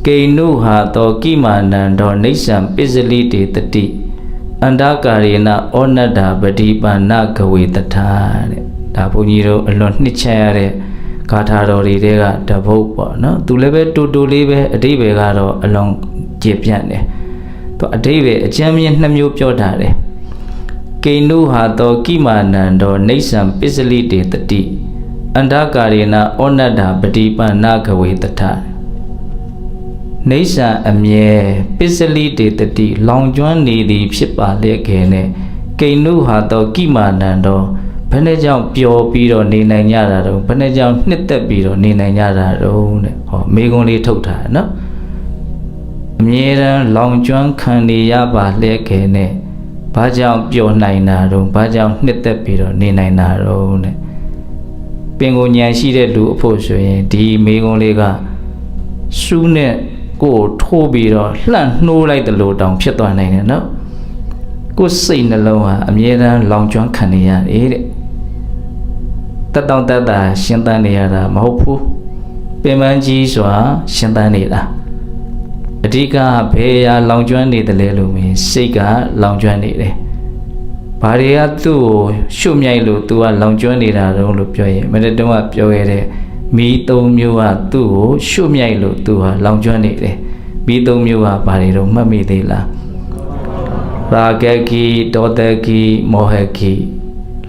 Keinu hato kimanando nisam pisiliti teti Andakarina onada badipa nagawi tatare Dabuniro alon nichare Katarori rega dabopa no Tulebe tutulibe adibe garo along jepiane To adibe ajamian namyo pyodare Keinu hato kimanando nisam pisiliti teti Andakarina onada badipa nagawi tatare Nisa amye pisali de tati longjuan ni di psipa lekene Keinu hato kimanando Panajang pyo piro ni nanyara ro Panajang nittat piro ni nanyara ro Megon li thokta no Amyeran longjuan khani yaba lekene Bajang pyo naina ro Bajang nittat piro ni naina ro Pengo nyan shi de lu apho so yin di megon li ka su ne Ko thobi ro hlan hno lai talo taung phit twa nain ne no Ko sai na long ha amye dan long chuan khan ne ya de tat taung tat ta shin tan ne ya da ma hok phu pin man ji swa shin tan ne da adika bhe ya long chuan ne de le lo me sai ka long chuan ne de ba de ya tu shut myai lo tu ka long chuan ne da ro lo pyo yin ma de taung ka pyo ye de Mi tông miêu à tu shum nhai lo tu ha long chuan ne de mi tông miêu à ba de ro mat mi de la Ragaki dodaki mohaki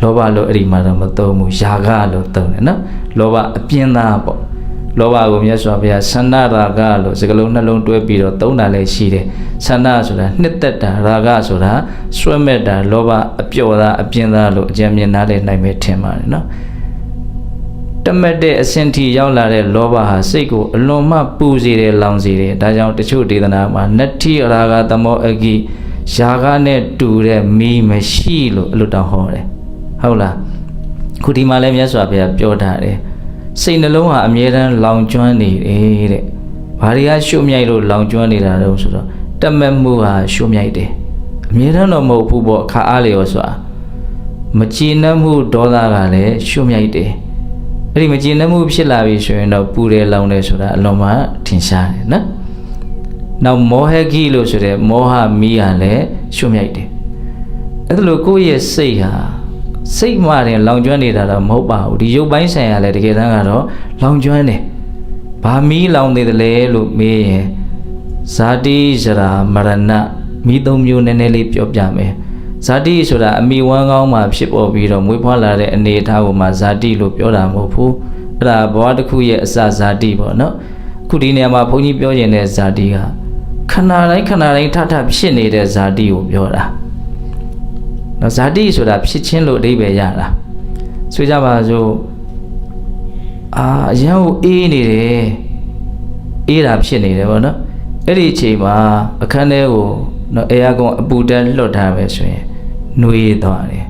loba lo ri ma ro ma tong mu yaga lo tong ne no loba apyin da po loba ko myat swa bya sanda raga lo sakalongနှလုံးတွဲပြီးတော့သုံးတာလည်းရှိတယ်sandaဆိုတာနှစ်သက်တာragaဆိုတာစွဲမဲ့တာလောဘအပျော်တာအပြင်းသားလို့အကြံမြင်နားလည်နိုင်မယ်ထင်ပါတယ်နော်တမတ်တဲ့အစင်ထီရောက်လာတဲ့လောဘဟာစိတ်ကိုအလွန်မှပူစေတယ်လောင်စေတယ်ဒါကြောင့်တချို့ဒေသနာမှာနတ္ထိရာဂသမောအဂိယာဂနဲ့တူတဲ့မီးမရှိလို့အလွတ်တောင်ဟောတယ်ဟုတ်လားခုဒီမှာလည်းမြတ်စွာဘုရားပြောထားတယ်စိတ်နှလုံးဟာအမြဲတမ်းလောင်ကျွမ်းနေတယ်တဲ့ဘာတွေကရှုမြိုက်လို့လောင်ကျွမ်းနေတာလဲဆိုတော့တမတ်မှုဟာရှုမြိုက်တယ်အမြဲတမ်းတော့မဟုတ်ဘူးပေါ့အခါအားလျော်စွာမကြည်နပ်မှုဒေါသကလည်းရှုမြိုက်တယ်အဲ့ဒီမကြည်နပ်မှုဖြစ်လာပြီဆိုရင်တော့ပူတယ်လောင်တယ်ဆိုတာအလုံးမထင်ရှားတယ်နော်နောက်မောဟဂိလို့ဆိုတဲ့မောဟမီးဟာလည်းရှုမြိုက်တယ်အဲ့ဒါလို့ကိုယ့်ရဲ့စိတ်ဟာစိတ်မှရင်လောင်ကျွမ်းနေတာတော့မဟုတ်ပါဘူးဒီရုပ်ပိုင်းဆိုင်ရာလည်းတကယ်တမ်းကတော့လောင်ကျွမ်းတယ်ဘာမီးလောင်နေတယ်လဲလို့မေးရင်ဇာတိဇရာမရဏမိသုံးမျိုးနည်းနည်းလေးပြောပြမယ်ဇာတိဆိုတာအမိဝမ်းကောင်းမှာဖြစ်ပေါ်ပြီးတော့မွေးဖွားလာတဲ့အနေအထားကိုမှဇာတိလို့ပြောတာမဟုတ်ဘူးအဲ့ဒါဘဝတစ်ခုရဲ့အစဇာတိပေါ့နော်အခုဒီနေရာမှာဘုန်းကြီးပြောရင်တဲ့ဇာတိကခဏတိုင်းထထဖြစ်နေတဲ့ဇာတိကိုပြောတာနော်ဇာတိဆိုတာဖြစ်ချင်းလို့အဓိပ္ပာယ်ရတာဆိုကြပါစို့အရန်ကိုအေးနေတယ်အေးတာဖြစ်နေတယ်ပေါ့နော်အဲ့ဒီအချိန်မှာအခန်းထဲကိုနော်အေယာကွန်အပူတက်လွတ်ထားပဲဆိုရင်နှွေးသွားတယ်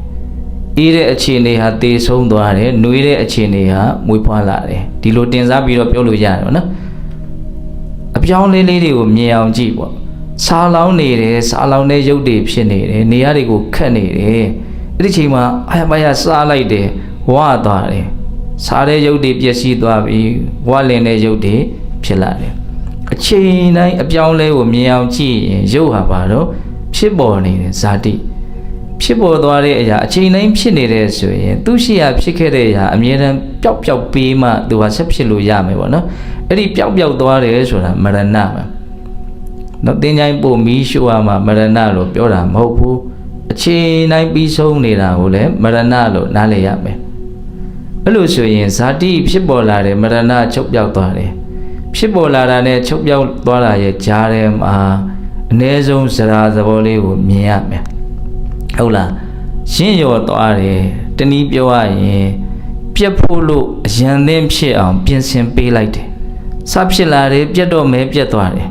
အေးတဲ့အခြေအနေဟာတေဆုံးသွားတယ်နှွေးတဲ့အခြေအနေဟာမွေးဖွားလာတယ်ဒီလိုတင်စားပြီးတော့ပြောလို့ရတယ်နော်အပြောင်းလေးတွေကိုမြင်အောင်ကြည့်ပေါ့စားလောင်းနေတယ်စားလောင်းတဲ့ရုပ်တွေဖြစ်နေတယ်နေရာတွေကိုခတ်နေတယ်အဲ့ဒီချိန်မှာအာရမရစားလိုက်တယ်ဝါသွားတယ်စားတဲ့ရုပ်တွေပျက်စီးသွားပြီးဝါလင်တဲ့ရုပ်တွေဖြစ်လာတယ်အချိန်တိုင်းအပြောင်းလဲကိုမြင်အောင်ကြည့်ရင်ရုပ်ဟာပါတော့ဖြစ်ပေါ်နေတဲ့ဇာတိဖြစ်ပေါ်သွားတဲ့အရာအချိန်တိုင်းဖြစ်နေတဲ့ဆိုရင်သူရှိရာဖြစ်ခဲ့တဲ့အရာအမြဲတမ်းပျောက်ပေးမှသူဟာဆက်ဖြစ်လို့ရမယ်ပေါ့နော်အဲ့ဒီပျောက်သွားတယ်ဆိုတာမရဏပဲနော်တင်းချိုင်းပို့မီးရှို့ရမှာမရဏလို့ပြောတာမဟုတ်ဘူးအချိန်တိုင်းပြီးဆုံးနေတာကိုလည်းမရဏလို့နားလည်ရမယ်အဲ့လိုဆိုရင်ဇာတိဖြစ်ပေါ်လာတယ်မရဏချုပ်ပြောက်သွားတယ်ဖြစ်ပေါ်လာတာနဲ့ချုပ်ပြောက်သွားတာရဲ့ကြားထဲမှာအ ਨੇ ဆုံးဇရာသဘောလေးကိုမြင်ရမယ်ဟုတ်လားရှင်းရောသွားတယ်တနည်းပြောရရင်ပြက်ဖို့လို့အရန်သင်းဖြစ်အောင်ပြင်ဆင်ပေးလိုက်တယ်စဖြစ်လာတယ်ပြက်တော့မဲပြက်သွားတယ်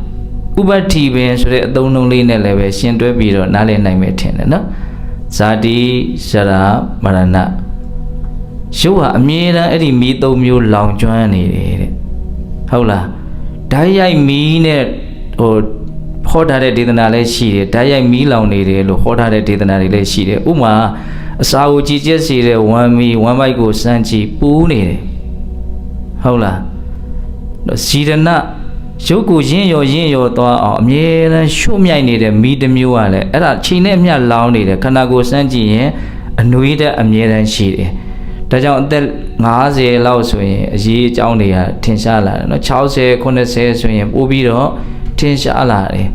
ဥပတိပင်ဆိုတဲ့အသုံးနှုန်းလေးနဲ့လည်းပဲရှင်းတွဲပြီးတော့နားလည်နိုင်မယ်ထင်တယ်နော်ဇာတိဇရာမရဏရုပ်ဟာအမြဲတမ်းအဲ့ဒီမီးသုံးမျိုးလောင်ကျွမ်းနေတယ်တဲ့ဟုတ်လားဓာတ်ရိုက်မီးနဲ့ဟိုဟောထားတဲ့ဒေသနာလည်းရှိတယ်ဓာတ်ရိုက်မီးလောင်နေတယ်လို့ဟောထားတဲ့ဒေသနာတွေလည်းရှိတယ်ဥမာအစာကိုကြည်ကျက်စေတဲ့ဝမ်းမီးဝမ်းပိုက်ကိုစမ်းကြည့်ပူးနေတယ်ဟုတ်လားဇီရဏ ရုပ်ကိုရင်းရောသွားအောင်အမြဲတမ်းရှုမြိုက်နေတဲ့မိတစ်မျိုးကလည်းအဲ့ဒါချိန်နဲ့မျှလောင်းနေတယ်ခန္ဓာကိုယ်စမ်းကြည့်ရင်အနွေးတဲ့အမြဲတမ်းရှိတယ်ဒါကြောင့်အသက်50လောက်ဆိုရင်အရေးအကြောင်းတွေကထင်ရှားလာတယ်နော်60 90ဆိုရင်ပို့ပြီးတော့ထင်ရှားလာတယ်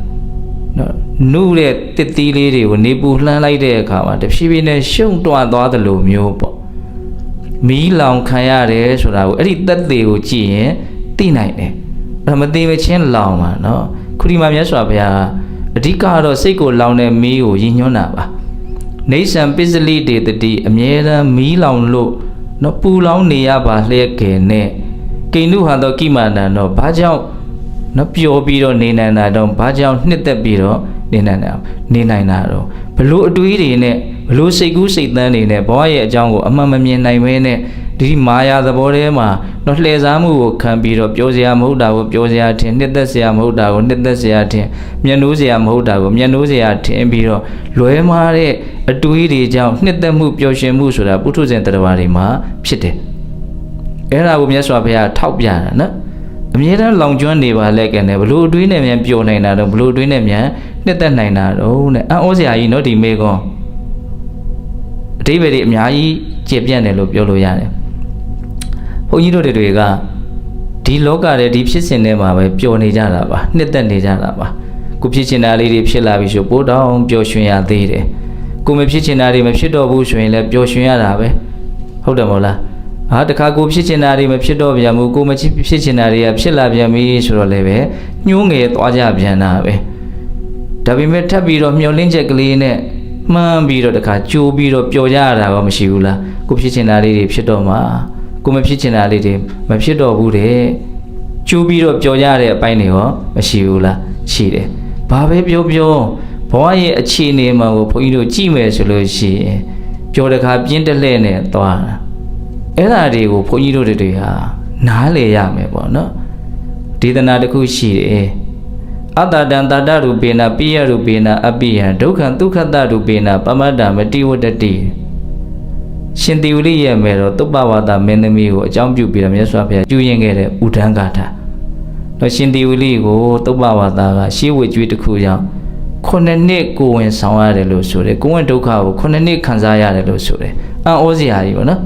နော်နုတဲ့တစ်သီးလေးတွေကိုနေပူလှမ်းလိုက်တဲ့အခါမှာတဖြည်းဖြည်းနဲ့ရှုံတွသွားသလိုမျိုးပေါ့မီးလောင်ခံရတယ်ဆိုတာကိုအဲ့ဒီသက်သေကိုကြည့်ရင်သိနိုင်တယ်အဲ့မသိမချင်းလောင်ပါနော်ခုဒီမှာမြတ်စွာဘုရားအဓိကတော့စိတ်ကိုလောင်တဲ့မီးကိုရည်ညွှန်းတာပါနေဆံပစ္စလိတေတတိအမြဲတမ်းမီးလောင်လို့နော်ပူလောင်နေရပါလျက်ကဲနဲ့ကိဏုဟာတော့ကိမာနံတော့ဘာကြောင့်နော်ပျော်ပြီးတော့နေနိုင်တာတော့ဘာကြောင့်နှစ်သက်ပြီးတော့နေနိုင်တာတော့ဘလို့အတွေးတွေနဲ့ဘလို့စိတ်ကူးစိတ်သန်းတွေနဲ့ဘဝရဲ့အကြောင်းကိုအမှန်မမြင်နိုင်မဲနဲ့ဒီမာယာသဘောထဲမှာတော့လှည့်စားမှုကိုခံပြီးတော့ပြောစရာမဟုတ်တာကိုပြောစရာထင်နှစ်သက်စရာမဟုတ်တာကိုနှစ်သက်စရာထင်မျက်နှိုးစရာမဟုတ်တာကိုမျက်နှိုးစရာထင်ပြီးတော့လွဲမားတဲ့အတွေးတွေကြောင့်နှစ်သက်မှုပျော်ရွှင်မှုဆိုတာပုထုဇဉ်တရားဝါတွေမှာဖြစ်တယ်အဲ့ဒါကိုမြတ်စွာဘုရားထောက်ပြတာနော်အမြဲတမ်းလောင်ကျွမ်းနေပါလဲကနေဘလို့အတွေးနဲ့မြန်ပျော်နိုင်တာတော့ဘလို့အတွေးနဲ့မြန်နှစ်သက်နိုင်တာတော့နဲ့အံ့ဩစရာကြီးနော်ဒီမေကွန်အတိပ္ပယ်တွေအများကြီးကျေပြန့်တယ်လို့ပြောလို့ရတယ်ဘုန်းကြီးတို့တွေကဒီလောကရဲ့ဒီဖြစ်စဉ်ထဲမှာပဲပျော်နေကြတာပါနှစ်သက်နေကြတာပါကိုဖြစ်ချင်တာလေးတွေဖြစ်လာပြီဆိုပို့တောင်ပျော်ရွှင်ရသေးတယ်ကိုမဖြစ်ချင်တာတွေမဖြစ်တော့ဘူးဆိုရင်လည်းပျော်ရွှင်ရတာပဲဟုတ်တယ်မဟုတ်လားဟာတခါကိုဖြစ်ချင်တာတွေမဖြစ်တော့ပြန်ဘူးကိုမဖြစ်ချင်တာတွေကဖြစ်လာပြန်ပြီဆိုတော့လည်းပဲညှိုးငယ်သွားကြပြန်တာပဲဒါပေမဲ့ထပ်ပြီးတော့မျောလင်းချက်ကလေးနဲ့မှန်းပြီးတော့တခါကြိုးပြီးတော့ပျော်ကြရတာတော့မရှိဘူးလားကိုဖြစ်ချင်တာလေးတွေဖြစ်တော့မှကိုမဖြစ်ချင်တာလေးတွေမဖြစ်တော့ဘူးတဲ့ကျိုးပြီးတော့ပျော်ကြတဲ့အပိုင်းတွေရောမရှိဘူးလားရှိတယ်ဘာပဲပြောဘဝရဲ့အခြေအနေမှာကိုဘုန်းကြီးတို့ကြည့်မယ်ဆိုလို့ရှိရင်ပျော်တခါပြင်းတလှဲ့နဲ့သွားတာအဲ့ဒါတွေကိုဘုန်းကြီးတို့တွေဟာနားလေရမယ်ပေါ့နော်ဒေသနာတစ်ခုရှိတယ်အတ္တတံတတ္တရူပေနပိယရူပေနအပိယံဒုက္ခံဒုက္ခတရူပေနပမတ္တမတိဝတ္တိရှင်သေဝရိရဲ့မယ်တော့သုပ္ပဝါဒမင်းသမီးကိုအကြောင်းပြုပြီးတော့မြတ်စွာဘုရားကျူးရင်ခဲ့တဲ့ဥဒန်းဂါထာတော့ရှင်သေဝရိကိုသုပ္ပဝါဒကရှေးဝေကျွေးတစ်ခုကြောင့်9နှစ်ကိုဝင်ဆောင်ရတယ်လို့ဆိုတယ်ကိုဝင်ဒုက္ခကို9နှစ်ခံစားရတယ်လို့ဆိုတယ်အံ့ဩစရာကြီးပေါ့နော်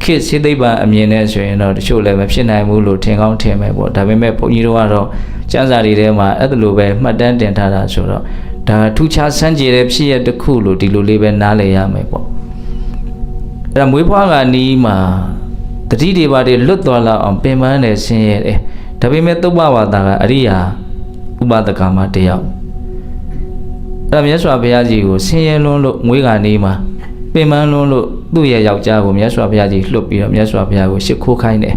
ခေတ်စေသိပ္ပံအမြင်နဲ့ဆိုရင်တော့တချို့လည်းမဖြစ်နိုင်ဘူးလို့ထင်ကောင်းထင်မယ်ပေါ့ဒါပေမဲ့ဘုန်းကြီးတို့ကတော့ကျမ်းစာတွေထဲမှာအဲ့လိုပဲမှတ်တမ်းတင်ထားတာဆိုတော့ဒါထူးခြားဆန်းကျယ်တဲ့ဖြစ်ရတစ်ခုလို့ဒီလိုလေးပဲနားလည်ရမယ်ပေါ့အဲ့ဒါမွေးဖွားကနီးမှာတတိတွေပါတွေလွတ်သွားလောက်အောင်ပင်ပန်းနေဆင်းရဲတယ်ဒါပေမဲ့သုပ္ပဝါဒကအရိယာဥပဒကမှာတယောက်အဲ့ဒါမြတ်စွာဘုရားကြီးကိုဆင်းရဲလွန်းလို့မွေးကနီးမှာပင်ပန်းလွန်းလို့သူ့ရဲ့ယောက်ျားကိုမြတ်စွာဘုရားကြီးလှုပ်ပြီးတော့မြတ်စွာဘုရားကိုရှ िख ိုးခိုင်းတယ်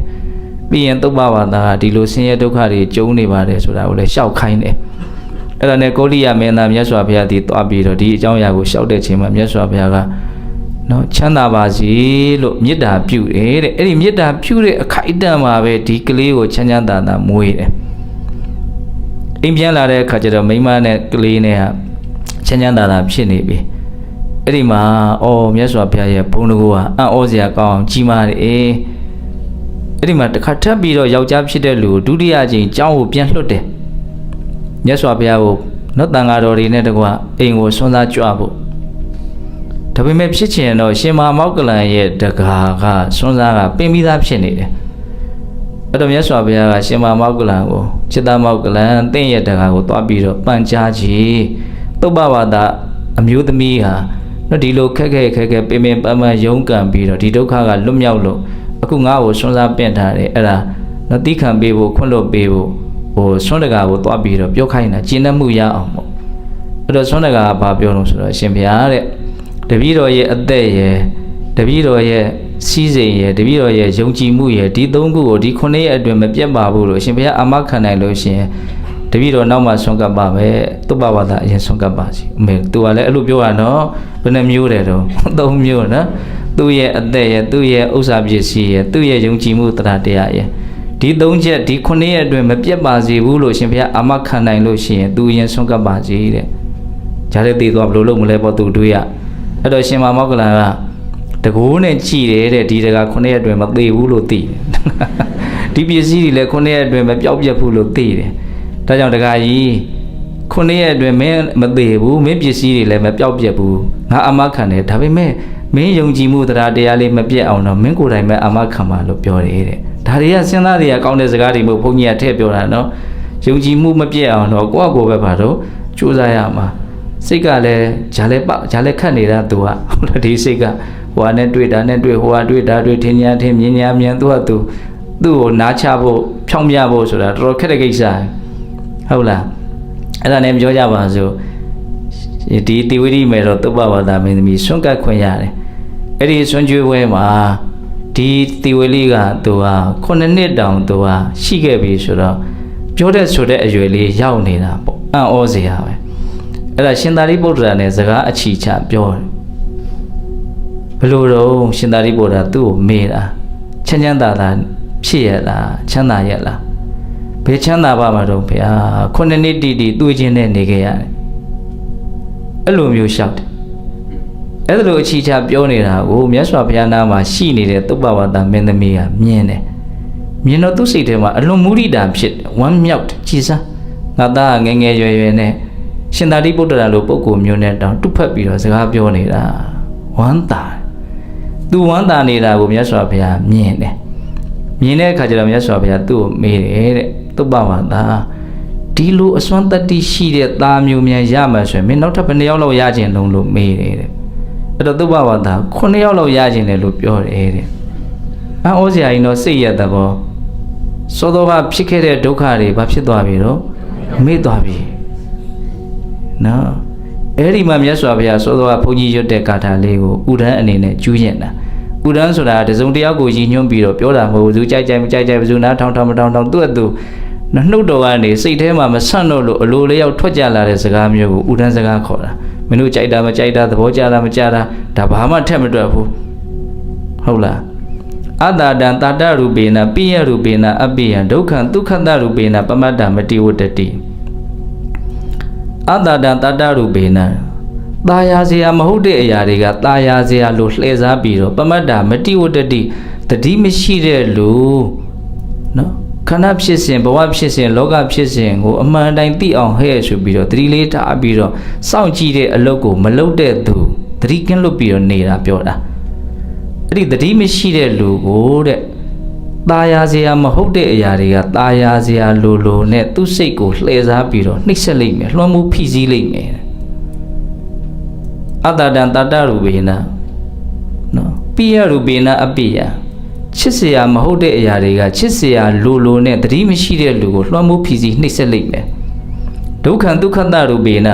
ပြီးရင်သုပ္ပဝါဒကဒီလိုဆင်းရဲဒုက္ခတွေကျုံနေပါတယ်ဆိုတာကိုလည်းရှောက်ခိုင်းတယ်အဲ့ဒါနဲ့ကောလိယမင်းသားမြတ်စွာဘုရားဒီသွားပြီးတော့ဒီအကြောင်းအရာကိုရှောက်တဲ့ချိန်မှာမြတ်စွာဘုရားကနော်ချမ်းသာပါစေလို့မေတ္တာပြုတယ်တဲ့အဲ့ဒီမေတ္တာပြုတဲ့အခိုက်အတန့်မှာပဲဒီကလေးကိုချမ်းချမ်းသာသာမွေးတယ်အိမ်ပြန်လာတဲ့အခါကျတော့မိန်းမနဲ့ကလေးနဲ့ကချမ်းချမ်းသာသာဖြစ်နေပြီအဲ့ဒီမှာမြတ်စွာဘုရားရဲ့ဘုန်းတော်ကအံ့ဩစရာကောင်းကြီးမားတယ်အဲ့ဒီမှာတစ်ခါထပ်ပြီးတော့ယောက်ျားဖြစ်တဲ့လူကိုဒုတိယကြိမ်ကျောင်းကိုပြန်လွှတ်တယ်မြတ်စွာဘုရားကိုနော်တန်ဃာတော်တွေနဲ့တကွအိမ်ကိုဆွမ်းစားကြွဖို့ဒါပေမဲ့ဖြစ်ချင်တော့ရှင်မမောက္ကလန်ရဲ့တကာကဆွမ်းစားကပင်ပြီးသားဖြစ်နေတယ်အဲ့တော့မြတ်စွာဘုရားကရှင်မမောက္ကလန်ကိုจิตမောက္ကလန်တင့်ရဲ့တကာကိုတွားပြီးတော့ပန်ကြားကြည့်သုပ္ပဝါဒအမျိုးသမီးဟာနော်ဒီလိုခက်ခဲပင်ပန်းပန်းရုန်းကန်ပြီးတော့ဒီဒုက္ခကလွတ်မြောက်လို့အခုငါ့ကိုဆွမ်းစားပင့်ထားတယ်အဲ့ဒါနော်တိခံပေးဖို့ခွင့်လွတ်ပေးဖို့ဆွမ်းတကာကိုတွားပြီးတော့ပြောခိုင်းတာကျင့်တတ်မှုရအောင်ပေါ့အဲ့တော့ဆွမ်းတကာကဘာပြောလို့ဆိုတော့ရှင်ဘုရားတဲ့တပည့်တော်ရဲ့အသက်ရဲ့တပည့်တော်ရဲ့စီးစိမ်ရဲ့တပည့်တော်ရဲ့ယုံကြည်မှုရဲ့ဒီသုံးခုကိုဒီ9ရက်အတွင်းမပြတ်ပါဘူးလို့ရှင်ဘုရားအာမခံနိုင်လို့ရှင်တပည့်တော်နောက်မှဆွမ်းကပ်ပါမယ်သုပ္ပဝါဒအရင်ဆွမ်းကပ်ပါစီအမေသူကလည်းအဲ့လိုပြောတာနော်ဘယ်နှမျိုးတယ်တော့3မျိုးနော်သူ့ရဲ့အသက်ရဲ့သူ့ရဲ့ဥစ္စာပစ္စည်းရဲ့သူ့ရဲ့ယုံကြည်မှုတရားတရားရဲ့ဒီ3ချက်ဒီ9ရက်အတွင်းမပြတ်ပါစေဘူးလို့ရှင်ဘုရားအာမခံနိုင်လို့ရှိရင်သူအရင်ဆွမ်းကပ်ပါစီတဲ့ဂျားတဲ့တည်သွားဘလို့လို့မလဲပေါ့သူတွေးရအဲ့တော့ရှင်မောက္ကလန်ကတကိုးနဲ့ကြည်တယ်တဲ့ဒီတက9ရက်အတွင်းမသေးဘူးလို့သိတယ်ဒီပစ္စည်းတွေလည်း9ရက်အတွင်းမပျောက်ပြတ်ဘူးလို့သိတယ် ဒါကြောင့်တခါကြီးခုနှစ်ရက်အတွင်းမင်းမသေးဘူးမင်းပစ္စည်းတွေလည်းမပျောက်ပြက်ဘူးငါအမခံတယ်ဒါပေမဲ့မင်းယုံကြည်မှုတရားတရားလေးမပြတ်အောင်တော့မင်းကိုယ်တိုင်ပဲအမခံပါလို့ပြောတယ်တဲ့ဒါတွေကစဉ်းစားတွေကကောင်းတဲ့စကားတွေမဟုတ်ဘုန်းကြီးကထည့်ပြောတာနော်ယုံကြည်မှုမပြတ်အောင်တော့ကိုယ့်အကိုပဲပါတော့ကြိုးစားရမှာစိတ်ကလည်းဂျာလဲခတ်နေတာသူကဟုတ်လားဒီစိတ်ကဟိုနဲ့တွေ့တာနဲ့တွေ့ဟိုကတွေ့တာတွေ့ထင်ညာထင်မြင်ညာမြင်သူ့ကိုနားချဖို့ဖြောင်းပြဖို့ဆိုတာတော်တော်ခက်တဲ့ကိစ္စဟုတ်လားအဲ့ဒါနဲ့ပြောကြပါစို့ဒီတိဝိရိမေတော့သုဘဝါဒမင်းသမီးဆွန့်ကပ်ခွင့်ရတယ်အဲ့ဒီဆွန့်ကျွေးပွဲမှာဒီတိဝိလိကသူက9နှစ်တောင်သူကရှိခဲ့ပြီဆိုတော့ပြောတဲ့ဆိုတဲ့အရွယ်လေးရောက်နေတာပေါ့အံ့ဩစရာပဲအဲ့ဒါရှင်သာရိပုတ္တရာနဲ့စကားအချီချပြောတယ်ဘယ်လိုတော့ရှင်သာရိပုတ္တရာသူ့ကိုမေးတာချမ်းချမ်းသာသာဖြစ်ရလားချမ်းသာရလားဘယ်ချမ်းသာပါမှာတော့ဗျာ9နှစ်တီတီတွေ့ချင်းနဲ့နေခဲ့ရတယ်အဲ့လိုမျိုးရှောက်တယ်အဲ့လိုအချီချပြောနေတာကိုမြတ်စွာဘုရားနာမှာရှိနေတဲ့သုဘဝါဒမင်းသမီးကမြင်တယ်မြင်တော့သူ့စိတ်ထဲမှာအလွန်မုဒိတာဖြစ်ဝမ်းမြောက်တယ်ကြည်စားငါသားငယ်ငယ်ရွယ်ရွယ်နဲ့ရှင်သာရိပုတ္တရာလိုပုဂ္ဂိုလ်မျိုးနဲ့တောင်တွတ်ဖက်ပြီးတော့စကားပြောနေတာဝမ်းသာသူဝမ်းသာနေတာကိုမြတ်စွာဘုရားမြင်တယ်မြင်တဲ့အခါကျတော့မြတ်စွာဘုရားသူ့ကိုမေးတယ်တဲ့သုဘဝါဒဒီလိုအစွမ်းတတ္တိရှိတဲ့သားမျိုးများရမှာဆိုရင်မင်းနောက်ထပ်ဘယ်နှယောက်လောက်ရခြင်းလုံးလို့မေးတယ်တဲ့အဲ့တော့သုဘဝါဒ9ယောက်လောက်ရခြင်းတယ်လို့ပြောတယ်တဲ့အံ့ဩစရာကြီးတော့စိတ်ရတဲ့ဘောသောသောကဖြစ်ခဲ့တဲ့ဒုက္ခတွေဘာဖြစ်သွားပြီတော့မေ့သွားပြီနော်အဲ့ဒီမှာမြတ်စွာဘုရားသောသောကဘုန်းကြီးရွတ်တဲ့ကာထာလေးကိုဥဒန်းအနေနဲ့ကျူးကျင်တာဥဒန်းဆိုတာတစုံတယောက်ကိုရည်ညွှန်းပြီးတော့ပြောတာမဟုတ်ဘူးကြိုက်မကြိုက်ဘယ်သူနားထောင်မထောင်သူ့အတူနှုတ်တော်ကနေစိတ်ထဲမှာမဆန့်တော့လို့အလိုလေးရောက်ထွက်ကြလာတဲ့စကားမျိုးကိုဥဒန်းစကားခေါ်တာမင်းတို့ကြိုက်တာမကြိုက်တာသဘောကျတာမကျတာဒါဘာမှထက်မတွက်ဘူးဟုတ်လားအတ္တတံတာတရူပေနပိယရူပေနအပိယံဒုက္ခံဒုက္ခတရူပေနပမတ္တမတိဝတ္တိအတ္တတံတာတရူပေနตาယာစရာမဟုတ်တဲ့အရာတွေကตาယာစရာလို့လှည့်စားပြီးတော့ပမတ္တမတိဝတ္တိတတိမရှိတဲ့လူနော်ခန္ဓာဖြစ်စဉ်ဘဝဖြစ်စဉ်လောကဖြစ်စဉ်ကိုအမှန်တိုင်းသိအောင်ဟဲ့ဆိုပြီးတော့တတိလေးထားပြီးတော့စောင့်ကြည့်တဲ့အလုပ်ကိုမလုပ်တဲ့သူတတိကင်းလွတ်ပြီးတော့နေတာပြောတာအဲ့ဒီတတိမရှိတဲ့လူကိုတဲ့ตาယာစရာမဟုတ်တဲ့အရာတွေကตาယာစရာလိုနဲ့သူ့စိတ်ကိုလှည့်စားပြီးတော့နှိပ်စက်လိုက်မယ်လွှမ်းမိုးဖိစီးလိုက်မယ်အတ္တတံတတ္တရူပေနနော်ပိယရူပေနအပိယချစ်စရာမဟုတ်တဲ့အရာတွေကချစ်စရာလိုနဲ့တတိမရှိတဲ့လူကိုလွှမ်းမိုးဖိစီးနှိပ်စက်လိုက်မယ်ဒုက္ခံဒုက္ခတရူပေန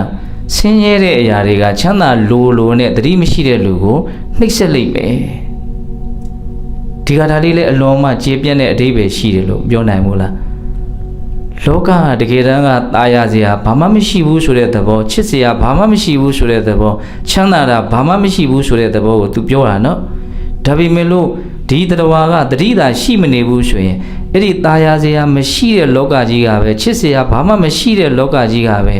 ဆင်းရဲတဲ့အရာတွေကချမ်းသာလိုနဲ့တတိမရှိတဲ့လူကိုနှိပ်စက်လိုက်မယ်ဒီကထာလေးလည်းအလွန်မှကျေပြတ်တဲ့အဓိပ္ပာယ်ရှိတယ်လို့ပြောနိုင်မို့လားလောကတကယ်တမ်းကตาရစရာဘာမှမရှိဘူးဆိုတဲ့သဘောချစ်စရာဘာမှမရှိဘူးဆိုတဲ့သဘောချမ်းသာတာဘာမှမရှိဘူးဆိုတဲ့သဘောကိုသူပြောတာနော်ဒါပေမဲ့လို့ဒီတရားကတတိသာရှိမနေဘူးဆိုရင်အဲ့ဒီตาရစရာမရှိတဲ့လောကကြီးကပဲချစ်စရာဘာမှမရှိတဲ့လောကကြီးကပဲ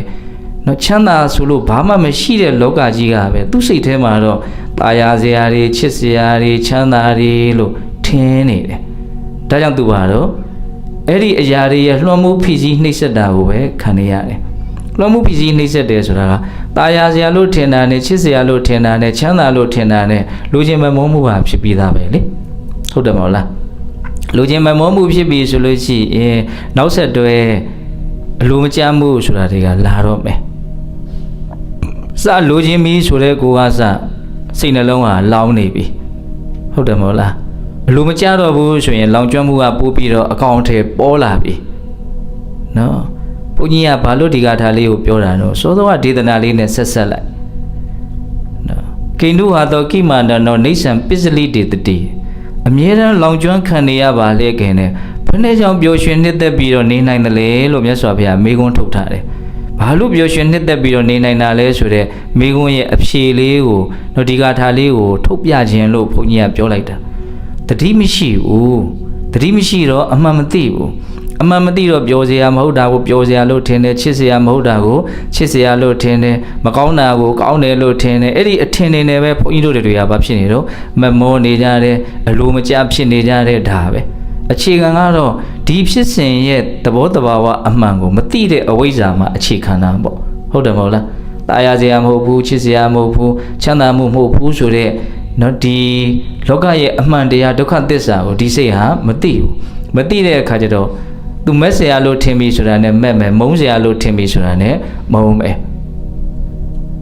နော်ချမ်းသာဆိုလို့ဘာမှမရှိတဲ့လောကကြီးကပဲသူ့စိတ်ထဲမှာတော့ตาရစရာတွေချစ်စရာတွေချမ်းသာတွေလို့ထင်းနေတယ်ဒါကြောင့်သူကတော့အဲ့ဒီအရာတွေရလွှမ်းမိုးဖိစီးနှိပ်စက်တာကိုပဲခံနေရတယ်လွှမ်းမိုးဖိစီးနှိပ်စက်တယ်ဆိုတာကตาယာစရာလို့ထင်တာနဲ့ချစ်စရာလို့ထင်တာနဲ့ချမ်းသာလို့ထင်တာနဲ့လူချင်းမမောမှုဟာဖြစ်ပြီးသားပဲလေဟုတ်တယ်မဟုတ်လားလူချင်းမမောမှုဖြစ်ပြီးဆိုလို့ရှိရင်နောက်ဆက်တွဲအလိုမကျမှုဆိုတာတွေကလာတော့မယ်စလူချင်းမီးဆိုတဲ့ကိုကစစိတ်နှလုံးဟာလောင်းနေပြီဟုတ်တယ်မဟုတ်လားလူမကြတော့ဘူးဆိုရင်လောင်ကျွမ်းမှုကပိုးပြီးတော့အကောင့်ထဲပေါ်လာပြီနော်ဘုန်းကြီးကဘာလို့ဒီကထာလေးကိုပြောတာတော့စောစောကဒေသနာလေးနဲ့ဆက်လိုက်နော်ကိန္ဓုဟာတော့ကိမာနနောနေဆံပစ္စလိတေတတိအမြဲတမ်းလောင်ကျွမ်းခံနေရပါလေခင်နဲ့ဘယ်နဲ့ကြောင့်ပျော်ရွှင်နှစ်သက်ပြီးတော့နေနိုင်တယ်လေလို့မြတ်စွာဘုရားမေးခွန်းထုတ်ထားတယ်ဘာလို့ပျော်ရွှင်နှစ်သက်ပြီးတော့နေနိုင်တာလဲဆိုတဲ့မေးခွန်းရဲ့အဖြေလေးကိုတော့ဒီကထာလေးကိုထုတ်ပြခြင်းလို့ဘုန်းကြီးကပြောလိုက်တာတတိမရှိဘူးတတိမရှိတော့အမှန်မသိဘူးအမှန်မသိတော့ပြောစရာမဟုတ်တာကိုပြောစရာလို့ထင်တယ်ချစ်စရာမဟုတ်တာကိုချစ်စရာလို့ထင်တယ်မကောင်းတာကိုကောင်းတယ်လို့ထင်တယ်အဲ့ဒီအထင်တွေနဲ့ပဲဘုန်းကြီးတို့တွေကဘာဖြစ်နေတော့မမောနေကြတယ်အလိုမကျဖြစ်နေကြတဲ့ဒါပဲ အခြေခံကတော့ဒီဖြစ်စဉ်ရဲ့သဘောတဘာဝအမှန်ကိုမသိတဲ့အဝိဇ္ဇာမှာအခြေခံတာပေါ့ဟုတ်တယ်မဟုတ်လားတာယာစရာမဟုတ်ဘူးချစ်စရာမဟုတ်ဘူးချမ်းသာမှုမဟုတ်ဘူးဆိုတဲ့နော်ဒီလောကရဲ့အမှန်တရားဒုက္ခသစ္စာကိုဒီစိတ်ဟာမသိဘူးမသိတဲ့အခါကျတော့သူမက်စရာလို့ထင်ပြီးဆိုတာနဲ့မက်မယ်မုန်းစရာလို့ထင်ပြီးဆိုတာနဲ့မုန်းမယ်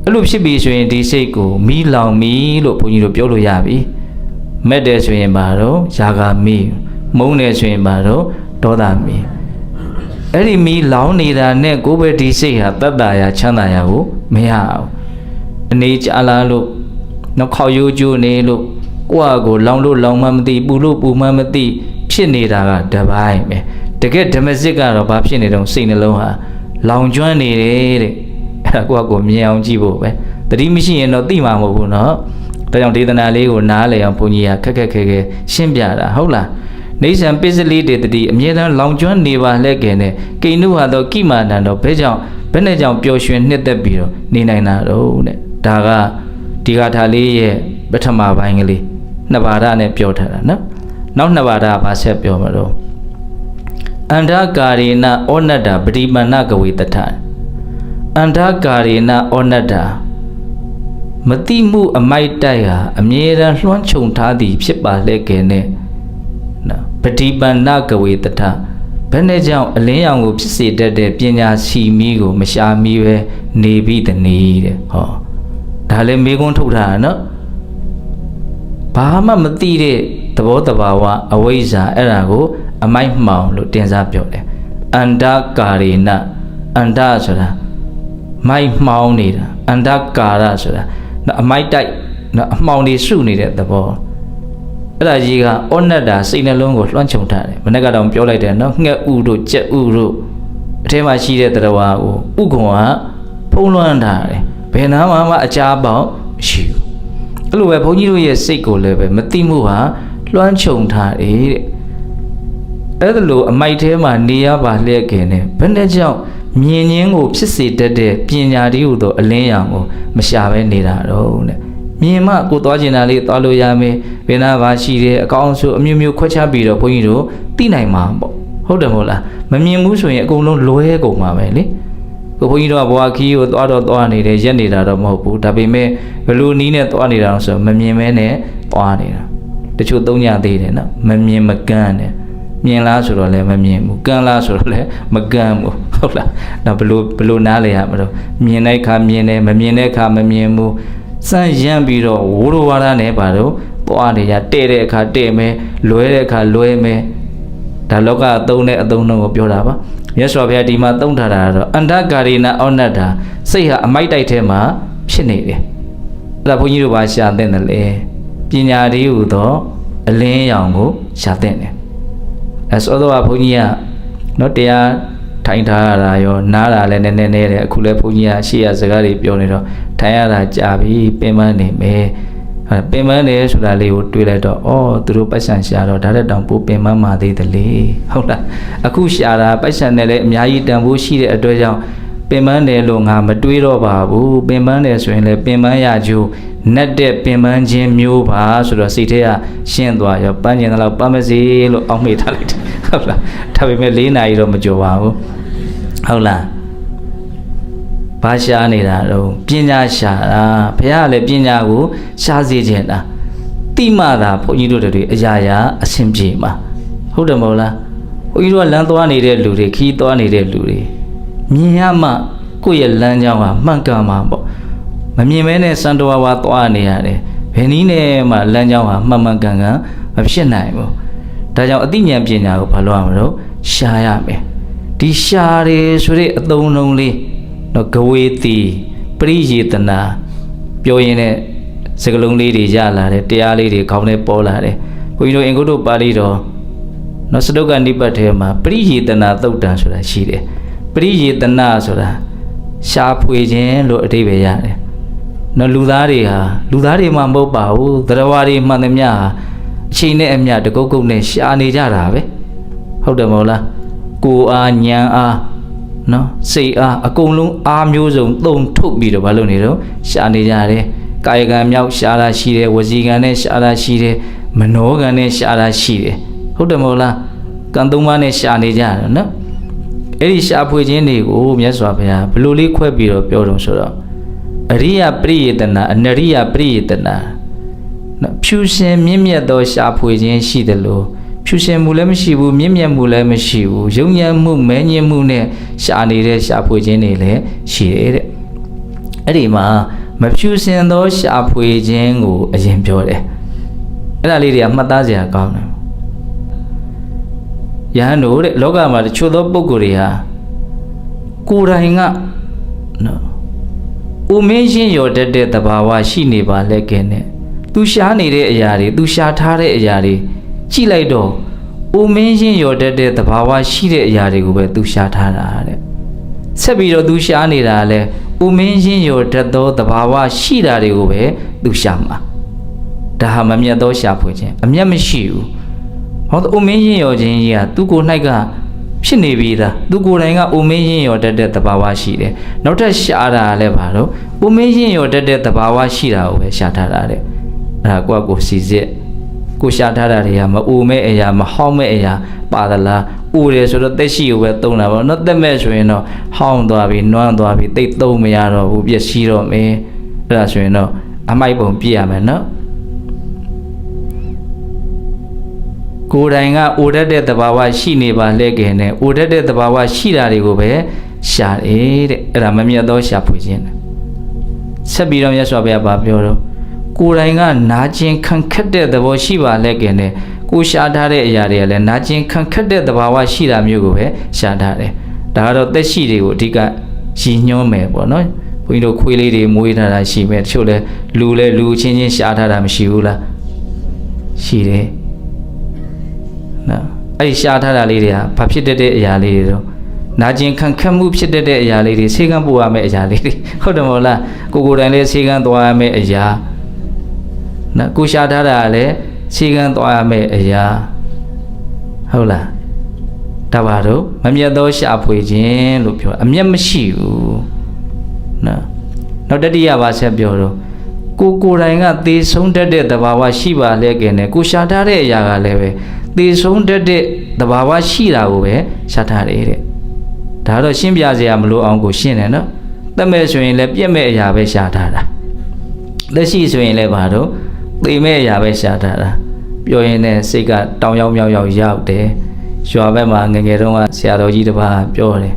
အဲ့လိုဖြစ်ပြီးဆိုရင်ဒီစိတ်ကိုမီးလောင်မီလို့ဘုန်းကြီးတို့ပြောလို့ရပြီမက်တယ်ဆိုရင်ဘာတော့ຢာကမီးမုန်းတယ်ဆိုရင်ဘာတော့ဒေါသမီးအဲ့ဒီမီးလောင်နေတာနဲ့ကိုယ်ပဲဒီစိတ်ဟာတတ်တာရချမ်းသာရကိုမရဘူးအနေကြလားလို့နောက်ခေါရိုးကျိုးနေလို့ကိုယ့်အကိုလောင်လို့လောင်မှမသိပူလို့ပူမှမသိဖြစ်နေတာကတပိုင်းပဲတကယ်ဓမ္မစစ်ကတော့ဘာဖြစ်နေတော့စိတ်နှလုံးဟာလောင်ကျွမ်းနေတယ်တဲ့အဲ့ဒါကိုယ့်အကိုမြင်အောင်ကြည့်ဖို့ပဲတတိမရှိရင်တော့သိမှာမဟုတ်ဘူးเนาะဒါကြောင့်ဒေသနာလေးကိုနားလည်အောင်ဘုန်းကြီးကခက်ခဲရှင်းပြတာဟုတ်လားနေဆံပစ္စလိတေတတိအမြဲတမ်းလောင်ကျွမ်းနေပါလဲကဲနဲ့ကိန္နုဟာတော့ကိမာနံတော့ဘယ်နဲ့ကြောင့်ပျော်ရွှင်နှစ်သက်ပြီးတော့နေနိုင်တာတော့တဲ့ဒါကဒီဂါထာလေးရဲ့ပထမပိုင်းကလေးနှစ်ပါဒနဲ့ပြောထားတာနော်နောက်နှစ်ပါဒဘာဆက်ပြောမှာတော့အန္တကာရေနဩနတ္တပရိမဏကဝေတထအန္တကာရေနဩနတ္တမတိမှုအမိုက်တိုက်ဟာအမြဲတမ်းလွှမ်းခြုံထားသည်ဖြစ်ပါလဲကဲနဲ့နော်ပฏิပန္နကဝေတထဘယ်နဲ့ကြောင့်အလင်းရောင်ကိုဖြစ်စေတတ်တဲ့ပညာစီမီးကိုမရှာမီးပဲနေပြီးတည်းတဲ့ဟောဒါလည်းမေးခွန်းထုတ်ထားတာနော်ဘာမှမသိတဲ့သဘောတဘာဝအဝိဇ္ဇာအဲ့ဒါကိုအမိုက်မှောင်လို့တင်စားပြောတယ်အန္တကာရေနအန္တဆိုတာမိုက်မှောင်နေတာအန္တကာရဆိုတာအမိုက်တိုက်အမှောင်တွေစုနေတဲ့သဘောအဲ့ဒါကြီးကဩနတ္တာစိတ်နှလုံးကိုလွှမ်းခြုံထားတယ်မနေ့ကတော့ပြောလိုက်တယ်နော်ငှက်ဥတို့ကြက်ဥတို့အထဲမှာရှိတဲ့တရားကိုဥက္ကုံကဖုံးလွှမ်းထားတယ်ဘယ်နာမှအကြားပေါက်မရှိဘူးအဲ့လိုပဲဘုန်းကြီးတို့ရဲ့စိတ်ကိုလည်းပဲမသိမှုဟာလွှမ်းခြုံထားတယ်တဲ့အဲ့ဒါလိုအမိုက်ထဲမှာနေရပါလျက်ခင်နဲ့ဘယ်နဲ့ကြောင့်မြင်ခြင်းကိုဖြစ်စေတတ်တဲ့ပညာတည်းဟူသောအလင်းရောင်ကိုမရှာဘဲနေတာတော့တဲ့မြင်မှကိုသွားကျင်တာလေးသွားလို့ရမယ်ဘယ်နာပါရှိတယ်အကောင်းဆိုအမျိုးမျိုးခွဲခြားပြီးတော့ဘုန်းကြီးတို့သိနိုင်မှာပေါ့ဟုတ်တယ်မဟုတ်လားမမြင်ဘူးဆိုရင်အကုန်လုံးလွဲကုန်မှာပဲလေကိုဘုန်းကြီးတို့ကဘဝခီးကိုသွားနေတယ်ရက်နေတာတော့မဟုတ်ဘူးဒါပေမဲ့ဘလူနီးနဲ့သွားနေတာဆိုမမြင်မဲနဲ့သွားနေတာတချို့သုံးညသေးတယ်နော်မမြင်မကန်းနဲ့မြင်လားဆိုတော့လည်းမမြင်ဘူးကန်းလားဆိုတော့လည်းမကန်းဘူးဟုတ်လားဒါဘလို့နားလေရမလို့မြင်တဲ့အခါမြင်တယ်မမြင်တဲ့အခါမမြင်ဘူးစမ်းရမ်းပြီးတော့ဝိုးတော်ဝါဒနဲ့ပါတော့သွားနေရတဲ့တဲ့အခါတဲ့မယ်လွဲတဲ့အခါလွဲမယ်ဒါလောကအသုံးနဲ့အသုံးနှုန်းကိုပြောတာပါမြတ်စွာဘုရားဒီမှာသုံးထားတာကတော့အန္တကာရေနဩနတ္တာစိတ်ဟာအမိုက်တိုက်ထဲမှာဖြစ်နေတယ်အဲ့ဒါဘုန်းကြီးတို့ဘာရှာတဲ့တယ်လဲပညာတည်းဟူသောအလင်းရောင်ကိုရှာတဲ့တယ်အဲဆိုတော့ဘုန်းကြီးကနော်တရားထိုင်ထားရတာရောနားတာလည်းနည်းနည်းတယ်အခုလည်းဘုန်းကြီးကရှေ့ရစကားတွေပြောနေတော့ထိုင်ရတာကြာပြီပင်ပန်းနေမယ်ပင်ပန်းတယ်ဆိုတာလေးကိုတွေးလိုက်တော့အော်သူတို့ပိုက်ဆံရှာတော့ဒါတဲ့တောင်ပိုပင်ပန်းမှသေးတယ်လေဟုတ်လားအခုရှာတာပိုက်ဆံနဲ့လည်းအများကြီးတန်ဖိုးရှိတဲ့အတွက်ကြောင့်ပင်ပန်းတယ်လို့ငါမတွေးတော့ပါဘူးပင်ပန်းတယ်ဆိုရင်လည်းပင်ပန်းရကျိုးနတ်တဲ့ပင်ပန်းခြင်းမျိုးပါဆိုတော့စိတ်ထဲကရှင်းသွားရောပန်းကျင်တော့ပန်းမစီလို့အောက်မေ့ထားလိုက်တယ်ဟုတ်လားဒါပေမဲ့၄နာရီတော့မကြော်ပါဘူးဟုတ်လားဘာရှာနေတာတော့ပညာရှာတာဘုရားလည်းပညာကိုရှာစေခြင်းတာတိမတာဘုန်းကြီးတို့တွေအရာရာအဆင်ပြေမှာဟုတ်တယ်မဟုတ်လားဘုန်းကြီးတို့ကလမ်းသွားနေတဲ့လူတွေခီးသွားနေတဲ့လူတွေမြင်ရမှကိုယ့်ရဲ့လမ်းကြောင်းဟာမှန်ကန်မှာပေါ့မမြင်မဲနဲ့စံတော်ဝါသွားနေရတယ်ဘယ်နည်းနဲ့မှလမ်းကြောင်းဟာမှန်ကန်မဖြစ်နိုင်ဘူးဒါကြောင့်အသိဉာဏ်ပညာကိုဘာလို့ရမလို့ရှာရမယ်ဒီရှာတယ်ဆိုတဲ့အသုံးလုံးလေးတော့ဂဝေတိပရိယေတနာပြောရင်လည်းစကလုံးလေးတွေရလာတယ်တရားလေးတွေခေါင်းထဲပေါ်လာတယ်ဘုန်းကြီးတို့အင်္ဂုတ္တပါဠိတော်နော်စတုကနိပတ်ထဲမှာပရိယေတနာသုတ်တံဆိုတာရှိတယ်ပရိယေတနာဆိုတာရှာဖွေခြင်းလို့အဓိပ္ပာယ်ရတယ်နော်လူသားတွေမှမဟုတ်ပါဘူးသရဝါတွေမှန်သမျှဟာအချိန်နဲ့အမျှတကုတ်ကုတ်နဲ့ရှာနေကြတာပဲဟုတ်တယ်မဟုတ်လားကိုယ်အားဉာဏ်အားနော်စိတ်အားအကုန်လုံးအားမျိုးစုံသုံးထုတ်ပြီးတော့ဘာလုပ်နေတော့ရှာနေကြတယ်ကာယကံမြောက်ရှာတာရှိတယ်ဝစီကံနဲ့ရှာတာရှိတယ်မနောကံနဲ့ရှာတာရှိတယ်ဟုတ်တယ်မဟုတ်လား ကံသုံးပါးနဲ့ရှာနေကြတယ်နော်အဲ့ဒီရှာဖွေခြင်းတွေကိုမြတ်စွာဘုရားဘယ်လိုလေးခွဲပြီးတော့ပြောတော့ဆိုတော့အရိယပရိယေတနာအနရိယပရိယေတနာနော်ဖြူရှင်မြင့်မြတ်သောရှာဖွေခြင်းရှိတယ်လို့ဖြူရှင်မှုလည်းမရှိဘူးမြင့်မြတ်မှုလည်းမရှိဘူးယုံညံ့မှုမဲညင်မှုနဲ့ရှာနေတဲ့ရှာဖွေခြင်းတွေလည်းရှိတယ်တဲ့အဲ့ဒီမှာမဖြူရှင်သောရှာဖွေခြင်းကိုအရင်ပြောတယ်အဲ့ဒါလေးတွေကမှတ်သားစရာကောင်းတယ်ယဟန်တို့တဲ့လောကမှာတချို့သောပုဂ္ဂိုလ်တွေဟာကိုယ်တိုင်ကနော်ဦးမင်းရှင်းရော်တတ်တဲ့သဘာဝရှိနေပါလေကဲနဲ့သူရှားနေတဲ့အရာတွေသူရှားထားတဲ့အရာတွေကြည့်လိုက်တော့ဦးမင်းရှင်းရော်တတ်တဲ့သဘာဝရှိတဲ့အရာတွေကိုပဲသူရှားထားတာတဲ့ဆက်ပြီးတော့သူရှားနေတာလဲဦးမင်းရှင်းရော်တတ်သောသဘာဝရှိတာတွေကိုပဲသူရှားမှာဒါဟာမမြတ်သောရှာဖွေခြင်းအမျက်မရှိဘူးဟောဦးမင်းရင်ရောခြင်းကြီးကသူကိုယ်၌ကဖြစ်နေပြီလားသူကိုယ်တိုင်ကဦးမင်းရင်ရောတတ်တဲ့သဘာဝရှိတယ်နောက်ထပ်ရှားတာလည်းပါတော့ဦးမင်းရင်ရောတတ်တဲ့သဘာဝရှိတာကိုပဲရှားထားတာတဲ့အဲ့ဒါကိုစီစစ်ကိုရှားထားတာတွေကမအူမဲ့အရာမဟောင်းမဲ့အရာပါသလားဥတယ်ဆိုတော့သက်ရှိကိုပဲသုံးတာပေါ့နော်သက်မဲ့ဆိုရင်တော့ဟောင်းသွားပြီနွမ်းသွားပြီတိတ်သုံးမရတော့ဘူးပျက်စီးတော့မယ်အဲ့ဒါဆိုရင်တော့အမိုက်ပုံပြည့်ရမယ်နော်ကိုယ်တိုင်ကအိုတတ်တဲ့သဘာဝရှိနေပါလေခင်နဲ့အိုတတ်တဲ့သဘာဝရှိတာတွေကိုပဲရှာတယ်တဲ့အဲ့ဒါမမြတ်သောရှာဖွေခြင်းဆက်ပြီးတော့မြတ်စွာဘုရားပြောတော့ကိုယ်တိုင်ကနာကျင်ခံခက်တဲ့သဘောရှိပါလေခင်နဲ့ကိုရှာထားတဲ့အရာတွေကလည်းနာကျင်ခံခက်တဲ့သဘာဝရှိတာမျိုးကိုပဲရှာထားတယ်ဒါကတော့သက်ရှိတွေကိုအဓိကရည်ညွှန်းမယ်ပေါ့နော်ဘုန်းကြီးတို့ခွေးလေးတွေမွေးထားတာရှိမယ်တချို့လဲလူချင်းချင်းရှာထားတာမရှိဘူးလားရှိတယ်နော်အဲ့ဒီရှားထားတာလေးတွေကဘာဖြစ်တဲ့အရာလေးတွေတော့နာကျင်ခံခက်မှုဖြစ်တဲ့အရာလေးတွေဆေးကန်းပို့ရမယ့်အရာလေးတွေဟုတ်တယ်မဟုတ်လားကိုယ်တိုင်လည်းဆေးကန်းသွားရမယ့်အရာနော်ကိုရှားထားတာလည်းဆေးကန်းသွားရမယ့်အရာဟုတ်လားဒါပါတော့မမြတ်သောရှာဖွေခြင်းလို့ပြောအမျက်မရှိဘူးနော်နောက်တတိယပါဆက်ပြောတော့ကိုယ်တိုင်ကသေဆုံးတတ်တဲ့သဘာဝရှိပါလေကဲနဲ့ကိုရှားထားတဲ့အရာကလည်းပဲသေဆုံးတတ်တဲ့သဘာဝရှိတာကိုပဲရှားထားတယ်တဲ့ဒါတော့ရှင်းပြစရာမလိုအောင်ကိုရှင်းတယ်နော်သက်မဲ့ဆိုရင်လည်းပြက်မဲ့အရာပဲရှားထားတာလက်ရှိဆိုရင်လည်းဘာတော့သေမဲ့အရာပဲရှားထားတာပြောရင်လည်းစိတ်ကတောင်ရောက်မြောက်ရောက်တယ်ရွာဘက်မှာငငယ်တုန်းကဆရာတော်ကြီးတစ်ပါးပြောတယ်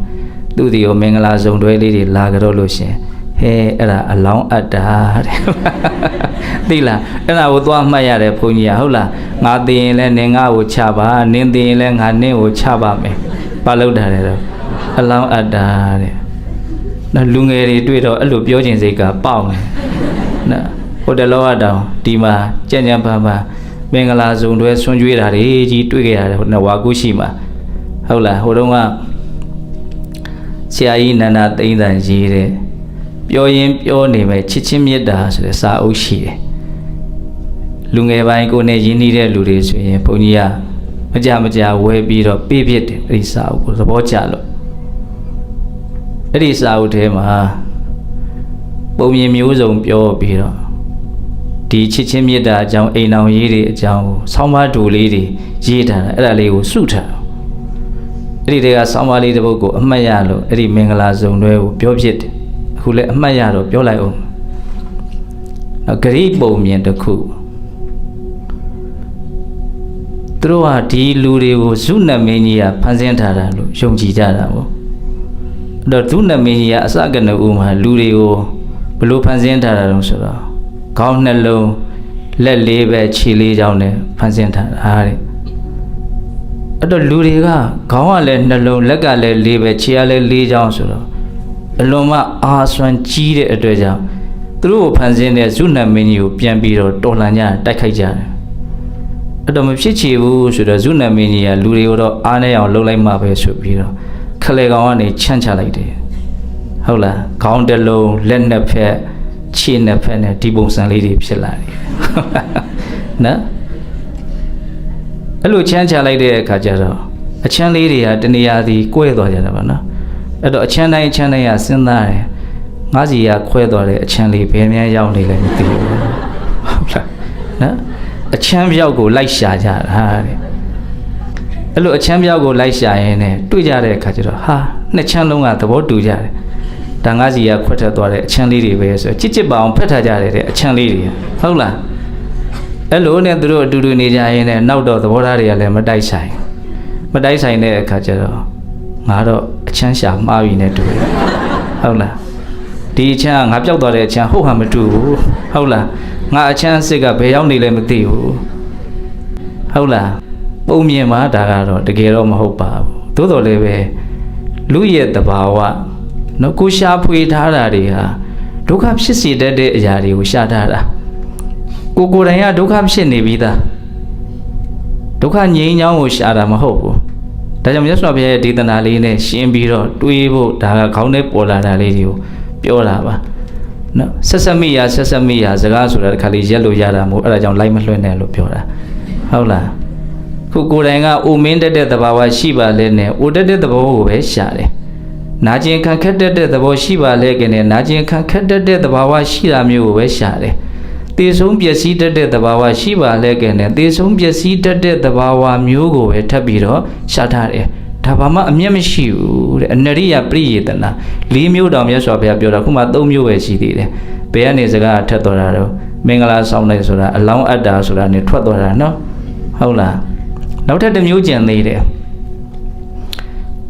သူဒီကိုမင်္ဂလာဆောင်တွဲလေးတွေလာကြတော့လို့ရှင်ဟဲအဲ့ဒါအလောင်းအပ်တာတဲ့သိလားအဲ့ဒါကိုသွားမှတ်ရတယ်ဘုန်းကြီးကဟုတ်လားငါသိရင်လည်းနင်ငါ့ကိုချပါနင်သိရင်လည်းငါနင့်ကိုချပါမယ်ဘာလို့တာလဲတော့အလောင်းအပ်တာတဲ့နော်လူငယ်တွေတွေ့တော့အဲ့လိုပြောခြင်းစိတ်ကပေါက်နေနော်ဟိုတလောကတောင်ဒီမှာကြံ့ပန်းမင်္ဂလာဆောင်တွဲဆွံ့ကြွေးတာတွေကြီးတွေ့ကြရတယ်ဟိုနဝါကုရှိမှာဟုတ်လားဟိုတုန်းကဆရာကြီးနန္ဒသိန်းတန်ရေးတဲ့ပြောရင်ပြောနေမယ်ချစ်ချင်းမေတ္တာဆိုတဲ့စာအုပ်ရှိတယ်လူငယ်ပိုင်းကိုနဲ့ရင်းနှီးတဲ့လူတွေဆိုရင်ဘုန်းကြီးကမကြဝဲပြီးတော့ပေးဖြစ်တယ်အဲ့ဒီစာအုပ်ကိုသဘောကျလို့အဲ့ဒီစာအုပ်ထဲမှာပုံမြင်မျိုးစုံပြောပြီးတော့ဒီချစ်ချင်းမေတ္တာအကြောင်းအိမ်အောင်ရေးတွေအကြောင်းကိုဆောင်းပါးတူလေးတွေရေးထားတာအဲ့ဒါလေးကိုစုထားအဲ့ဒီတည်းကဆောင်းပါးလေးတစ်ပုဒ်ကိုအမှတ်ရလို့အဲ့ဒီမင်္ဂလာဆောင်တွဲကိုပြောဖြစ်တယ်အခုလည်းအမှတ်ရတော့ပြောလိုက်အောင်နောက်ဂရိပုံမြင်တစ်ခုသူတို့ဟာဒီလူတွေကိုဇုနမင်းကြီးကဖန်ဆင်းထားတာလို့ယုံကြည်ကြတာပေါ့အဲ့တော့ဇုနမင်းကြီးကအစကနဦးမှာလူတွေကိုဘလို့ဖန်ဆင်းထားတာလို့ဆိုတော့ခေါင်းနှလုံးလက်လေးပဲခြေလေးချောင်းနဲ့ဖန်ဆင်းထားတာတဲ့အဲ့တော့လူတွေကခေါင်းကလည်းနှလုံးလက်ကလည်းလေးပဲခြေကလည်းလေးချောင်းဆိုတော့အလွန်မှအာဆွမ်းကြီးတဲ့အတွက်ကြောင့်သူတို့ကိုဖန်ဆင်းတဲ့ဇုနမင်းကြီးကိုပြန်ပြီးတော့တော်လှန်ကြတိုက်ခိုက်ကြတယ်အဲ့တော့မဖြစ်ချေဘူးဆိုတော့ဇုနမင်းကြီးကလူတွေကိုတော့အားနဲ့အောင်လှုပ်လိုက်မှပဲဆိုပြီးတော့ခလေကောင်ကနေချမ်းချလိုက်တယ်ဟုတ်လားခေါင်းတစ်လုံးလက်နှစ်ဖက်ခြေနှစ်ဖက်နဲ့ဒီပုံစံလေးတွေဖြစ်လာတယ်နော်အဲ့လိုချမ်းချလိုက်တဲ့အခါကျတော့အချမ်းလေးတွေကတနေရာစီကွဲသွားကြတာပါနော်အဲ့တော့အချမ်းတိုင်းကစဉ်းစားတယ်ငါးစီကခွဲသွားတဲ့အချမ်းလေးဘယ်များရောက်နေလဲမသိဘူးဟုတ်လားနော်အချမ်းပြောက်ကိုလိုက်ရှာကြတာတဲ့ အဲ့လိုအချမ်းပြောက်ကိုလိုက်ရှာရင်းနဲ့တွေ့ကြတဲ့အခါကျတော့ဟာနှစ်ချမ်းလုံးကသဘောတူကြတယ်ဒါငါးစီကခွက်ထက်သွားတဲ့အချမ်းလေးတွေပဲဆိုချစ်ပါအောင်ဖက်ထားကြတယ်တဲ့အချမ်းလေးတွေဟုတ်လားအဲ့လိုနဲ့သူတို့အတူတူနေကြရင်းနဲ့နောက်တော့သဘောထားတွေကလည်းမတိုက်ဆိုင်တဲ့အခါကျတော့ငါတော့အချမ်းရှာမှားပြီနဲ့တူတယ်ဟုတ်လားဒီအချမ်းကငါပျောက်သွားတဲ့အချမ်းဟုတ်ဟာမတူဘူးဟုတ်လားငါအချမ်းအစ်စ်ကဘယ်ရောက်နေလဲမသိဘူးဟုတ်လားပုံမြင်မှာဒါကတော့တကယ်တော့မဟုတ်ပါဘူးသို့တော်လည်းပဲလူရဲ့တဘာဝနော်ကိုရှာဖွေထားတာတွေဟာဒုက္ခဖြစ်စေတတ်တဲ့အရာတွေကိုရှာထားတာကိုယ်တိုင်ကဒုက္ခဖြစ်နေပြီးသားဒုက္ခငြိမ်းချမ်းကိုရှာတာမဟုတ်ဘူးဒါကြောင့်မြတ်စွာဘုရားရဲ့ဒေသနာလေးနဲ့ရှင်းပြီးတော့တွေးဖို့ဒါကခေါင်းထဲပေါ်လာတာလေးတွေကိုပြောတာပါနော်ဆက်ဆက်မိရစကားဆိုတာတစ်ခါလေးရက်လို့ရတာမဟုတ်အဲ့ဒါကြောင့်လိုက်မလွှင့်နဲ့လို့ပြောတာဟုတ်လားခုကိုယ်တိုင်ကအိုမင်းတက်တဲ့သဘာဝရှိပါလဲနဲ့အိုတက်တဲ့သဘောကိုပဲရှာတယ်နာကျင်ခံခက်တဲ့သဘောရှိပါလဲကနဲ့နာကျင်ခံခက်တဲ့သဘာဝရှိတာမျိုးကိုပဲရှာတယ်သေဆုံးပျက်စီးတတ်တဲ့သဘာဝရှိပါလဲကနဲ့သေဆုံးပျက်စီးတတ်တဲ့သဘာဝမျိုးကိုပဲထပ်ပြီးတော့ရှာထားတယ်ဒါဘာမှအမျက်မရှိဘူးတဲ့အနရိယပရိယေတနာ၄မျိုးတောင်မြတ်စွာဘုရားပြောတာခုမှ၃မျိုးပဲရှိသေးတယ်ဘယ်ကနေစကားထက်သွားတာတော့မင်္ဂလာဆောင်တယ်ဆိုတာအလောင်းအတ္တာဆိုတာနေထွက်သွားတာနော်ဟုတ်လားနောက်ထပ်တစ်မျိုးကျန်သေးတယ်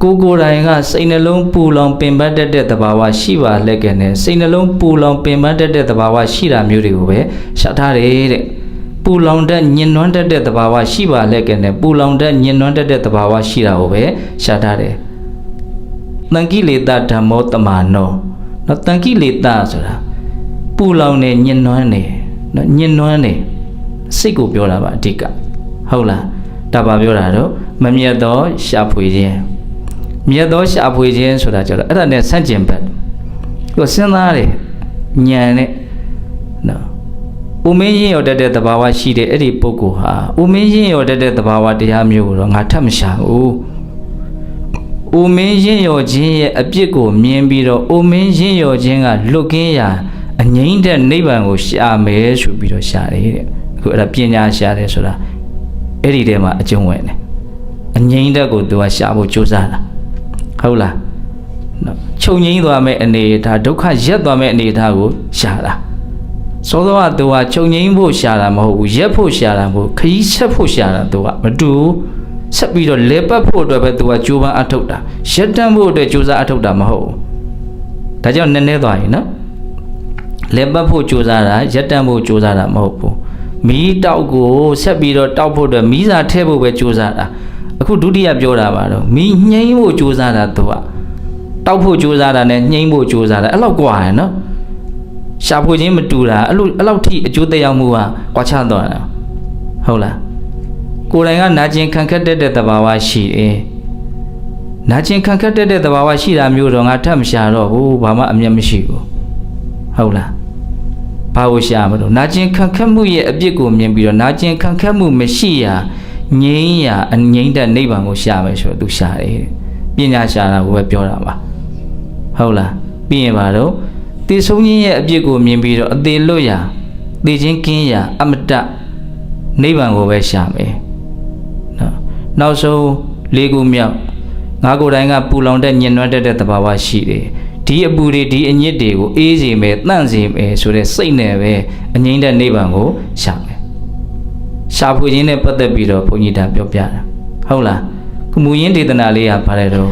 ကိုယ်တိုင်ကစိတ်နှလုံးပူလောင်ပင်ပန်းတတ်တဲ့သဘာဝရှိပါလက်ကနဲ့စိတ်နှလုံးပူလောင်ပင်ပန်းတတ်တဲ့သဘာဝရှိတာမျိုးတွေကိုပဲရှာထားတယ်တဲ့ပူလောင်တတ်ညှဉ်းနှွမ်းတတ်တဲ့သဘာဝရှိပါလက်ကနဲ့ပူလောင်တတ်ညှဉ်းနှွမ်းတတ်တဲ့သဘာဝရှိတာကိုပဲရှာထားတယ်တန်ကိလေသာဓမ္မောတမနောနော်တန်ကိလေသာဆိုတာပူလောင်နေညှဉ်းနှွမ်းနေနော်ညှဉ်းနှွမ်းနေစိတ်ကိုပြောတာပါအဓိကဟုတ်လားဒါပါပြောတာတော့မမြတ်သောရှာဖွေခြင်းမြတ်သောရှာဖွေခြင်းဆိုတာကြတော့အဲ့ဒါနဲ့ဆန့်ကျင်ဘက်ကိုစဉ်းစားတယ်ဉာဏ်နဲ့နော်ဥမင်းရင်ရောတတ်တဲ့သဘာဝရှိတဲ့အဲ့ဒီပုဂ္ဂိုလ်ဟာဥမင်းရင်ရောတတ်တဲ့သဘာဝတရားမျိုးကိုတော့ငါထပ်မရှာဘူးဥမင်းရင်ရောခြင်းရဲ့အပြစ်ကိုမြင်ပြီးတော့ဥမင်းရင်ရောခြင်းကလွတ်ကင်းရာအငြိမ့်တဲ့နိဗ္ဗာန်ကိုရှာမယ်ဆိုပြီးတော့ရှာတယ်တဲ့အခုအဲ့ဒါပညာရှာတယ်ဆိုတာအဲ့ဒီထဲမှာအကျုံးဝင်တယ်အငြိမ့်တဲ့ကိုသူကရှာဖို့ကြိုးစားတာဟုတ်လားနော်ချုပ်ငြိမ်းသွားမဲ့အနေအထားဒုက္ခရက်သွားမဲ့အနေအထားကိုရှာတာစောစောကသူကချုပ်ငြိမ်းဖို့ရှာတာမဟုတ်ဘူးရက်ဖို့ရှာတာမဟုတ်ခရီးဆက်ဖို့ရှာတာသူကမတူဆက်ပြီးတော့လဲပတ်ဖို့အတွက်ပဲသူကကြိုးပမ်းအထုတ်တာရက်တန်းဖို့အတွက်ကြိုးစားအထုတ်တာမဟုတ်ဘူးဒါကြောင့်နည်းနည်းသွားရင်နော်လဲပတ်ဖို့ကြိုးစားတာရက်တန်းဖို့ကြိုးစားတာမဟုတ်ဘူးမီးတောက်ကိုဆက်ပြီးတော့တောက်ဖို့အတွက်မီးစာထည့်ဖို့ပဲကြိုးစားတာအခုဒုတိယပြောတာပါတော့မီးငြိမ်းဖို့ကြိုးစားတာသူကတောက်ဖို့ကြိုးစားတာနဲ့ငြိမ်းဖို့ကြိုးစားတာအဲ့လောက်กว่าရယ်နော်ရှာဖွေခြင်းမတူတာအဲ့လောက်ထိအကျိုးသက်ရောက်မှုကကွာခြားသွားတာဟုတ်လားကိုယ်တိုင်ကနာကျင်ခံခက်တဲ့သဘာဝရှိတယ်နာကျင်ခံခက်တဲ့သဘာဝရှိတာမျိုးတော့ငါထပ်မရှာတော့ဘူးဘာမှအမျက်မရှိဘူးဟုတ်လားဘာလို့ရှာမလို့နာကျင်ခံခက်မှုရဲ့အပြစ်ကိုမြင်ပြီးတော့နာကျင်ခံခက်မှုမရှိရာငြိမ်းရာအငြိမ့်တဲ့နိဗ္ဗာန်ကိုရှာမယ်ဆိုတော့သူရှာတယ်ပညာရှာတာကိုပဲပြောတာပါဟုတ်လားပြီးရင်ပါတော့သေဆုံးခြင်းရဲ့အပြစ်ကိုမြင်ပြီးတော့အသေးလွတ်ရာသေခြင်းကင်းရာအမတနိဗ္ဗာန်ကိုပဲရှာမယ်နော်နောက်ဆုံး၄ခုမြောက်ငါကိုယ်တိုင်ကပူလောင်တဲ့ညှဉ်းနှွမ်းတတ်တဲ့သဘာဝရှိတယ်ဒီအပူတွေဒီအညစ်တွေကိုအေးစေမယ်တန့်စေမယ်ဆိုတဲ့စိတ်နဲ့ပဲအငြိမ့်တဲ့နိဗ္ဗာန်ကိုရှာမယ်ရှာဖွေခြင်းနဲ့ပတ်သက်ပြီးတော့ဘုန်းကြီးတာပြောပြတာဟုတ်လားကမူရင်းဒေသနာလေးကပါတယ်တော့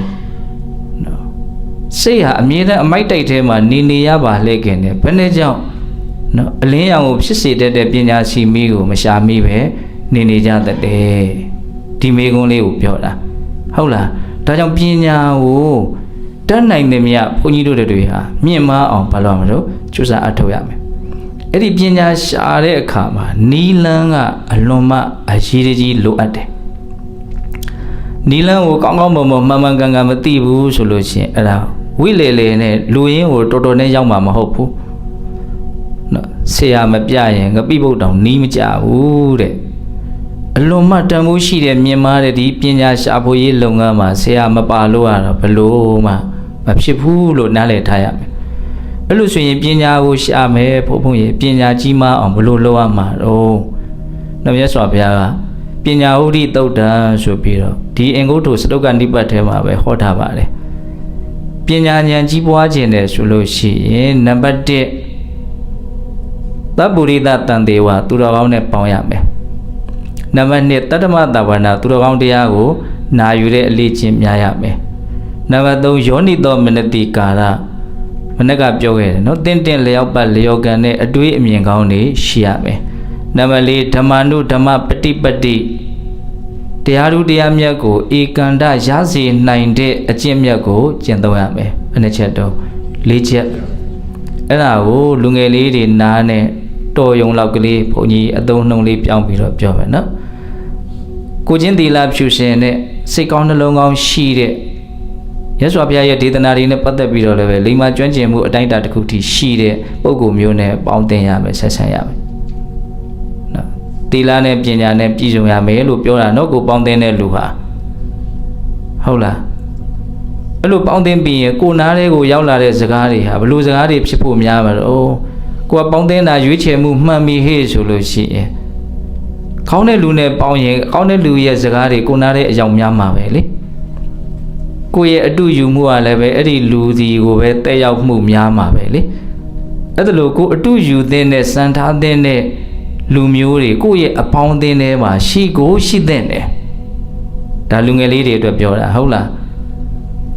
နော်စိတ်ဟာအမြဲတမ်းအမိုက်တိုက်ထဲမှာနေရပါလေခင်နဲ့ဘယ်နဲ့ကြောင့်နော်အလင်းရောင်ကိုဖြစ်စေတတ်တဲ့ပညာရှိမိကိုမရှာမိပဲနေကြတတ်တယ်ဒီမေကုန်းလေးကိုပြောတာဟုတ်လားဒါကြောင့်ပညာကိုတတ်နိုင်တဲ့မြတ်ဘုန်းကြီးတို့တွေဟာမြင့်မားအောင်ဘာလို့မလို့ကြိုးစားအထောက်ရမယ်အဲ့ဒီပညာရှာတဲ့အခါမှာနီလန်းကအလွန်မှအရေးကြီးလိုအပ်တယ်နီလန်းကိုကောင်းကောင်းမွန်မွန်မှန်မှန်ကန်ကန်မသိဘူးဆိုလို့ရှိရင်အဲ့ဒါဝိလေလေနဲ့လူရင်းကိုတော်တော်နဲ့ရောက်မှာမဟုတ်ဘူးနော်ဆရာမပြရင်ငပိပုတ်တောင်နီးမကြဘူးတဲ့အလွန်မှတန်ဖိုးရှိတဲ့မြင်မာတဲ့ဒီပညာရှာဖွေရေးလုပ်ငန်းမှာဆရာမပါလို့ရတော့ဘလို့မှမဖြစ်ဘူးလို့နားလည်ထားရမယ်အဲ့လိုဆိုရင်ပညာကိုရှာမယ်ဘုံဘုံရေပညာကြီးမားအောင်ဘလို့လုပ်ရမှာတော့မြတ်စွာဘုရားကပ ညာဥဒိတုတ်တံဆိုပြီးတော့ဒီအင်္ဂုတ္တစတုကနိပတ်ထဲမှာပဲဟောထားပါတယ်ပညာဉာဏ်ကြီးပွားခြင်းတယ်ဆိုလို့ရှိရင်နံပါတ်1သဗ္ဗုရိသတန်တေဝသူတော်ကောင်းနဲ့ပေါင်းရမယ်နံပါတ်2တတ္တမတဝနာသူတော်ကောင်းတရားကိုနာယူတဲ့အလေးချင်းများရမယ်နံပါတ်3ယောနိသောမနတိကာရမနေ့ကပြောခဲ့တယ်နော်တင်းတင်းလျောက်ပတ်လျော်ကန်တဲ့အတွေးအမြင်ကောင်းတွေရှိရမယ်နံပါတ်4ဓမ္မနုဓမ္မပฏิပတ္တိတရားဓုတရားမြတ်ကိုဧကန္တရစေနိုင်တဲ့အကျင့်မြတ်ကိုကျင့်သုံးရမယ်ဘယ်နှချက်တော့၄ချက်အဲ့ဒါကိုလူငယ်လေးတွေနားနဲ့တော်ယုံလောက်ကလေးဘုန်းကြီးအသုံးနှုန်းလေးပြောင်းပြီးတော့ပြောမယ်နော်ကိုချင်းသီလဖြူရှင်တဲ့စိတ်ကောင်းနှလုံးကောင်းရှိတဲ့ရသော်ဘုရားရဲ့ဒေသနာတွေနဲ့ပတ်သက်ပြီးတော့လည်းပဲလိမ္မာကျွမ်းကျင်မှုအတိုင်းအတာတစ်ခုထိရှိတဲ့ပုဂ္ဂိုလ်မျိုးနဲ့ပေါင်းသင်ရမယ်ဆက်ဆံရမယ်နော်သီလနဲ့ပညာနဲ့ပြည့်စုံရမယ်လို့ပြောတာနော်ကိုပေါင်းသင်တဲ့လူဟာဟုတ်လားအဲ့လိုပေါင်းသင်ပြီးရင်ကိုနားလေးကိုရောက်လာတဲ့စကားတွေဟာဘလို့စကားတွေဖြစ်ဖို့များမှာတော့ကိုကပေါင်းသင်တာရွေးချယ်မှုမှန်ပြီဟေ့ဆိုလို့ရှိရင်ကောင်းတဲ့လူနဲ့ပေါင်းရင်ကောင်းတဲ့လူရဲ့စကားတွေကိုနားတဲ့အကြောင်းများမှာပဲလေကိုယ့်ရဲ့အတူယူမှုကလည်းပဲအဲ့ဒီလူစီကိုပဲတက်ရောက်မှုများမှာပဲလေအဲ့ဒါလို့ကိုအတူယူတဲ့စံထားတဲ့လူမျိုးတွေကိုယ့်ရဲ့အပေါင်းအသင်းထဲမှာရှိကိုရှိတဲ့တယ်ဒါလူငယ်လေးတွေအတွက်ပြောတာဟုတ်လား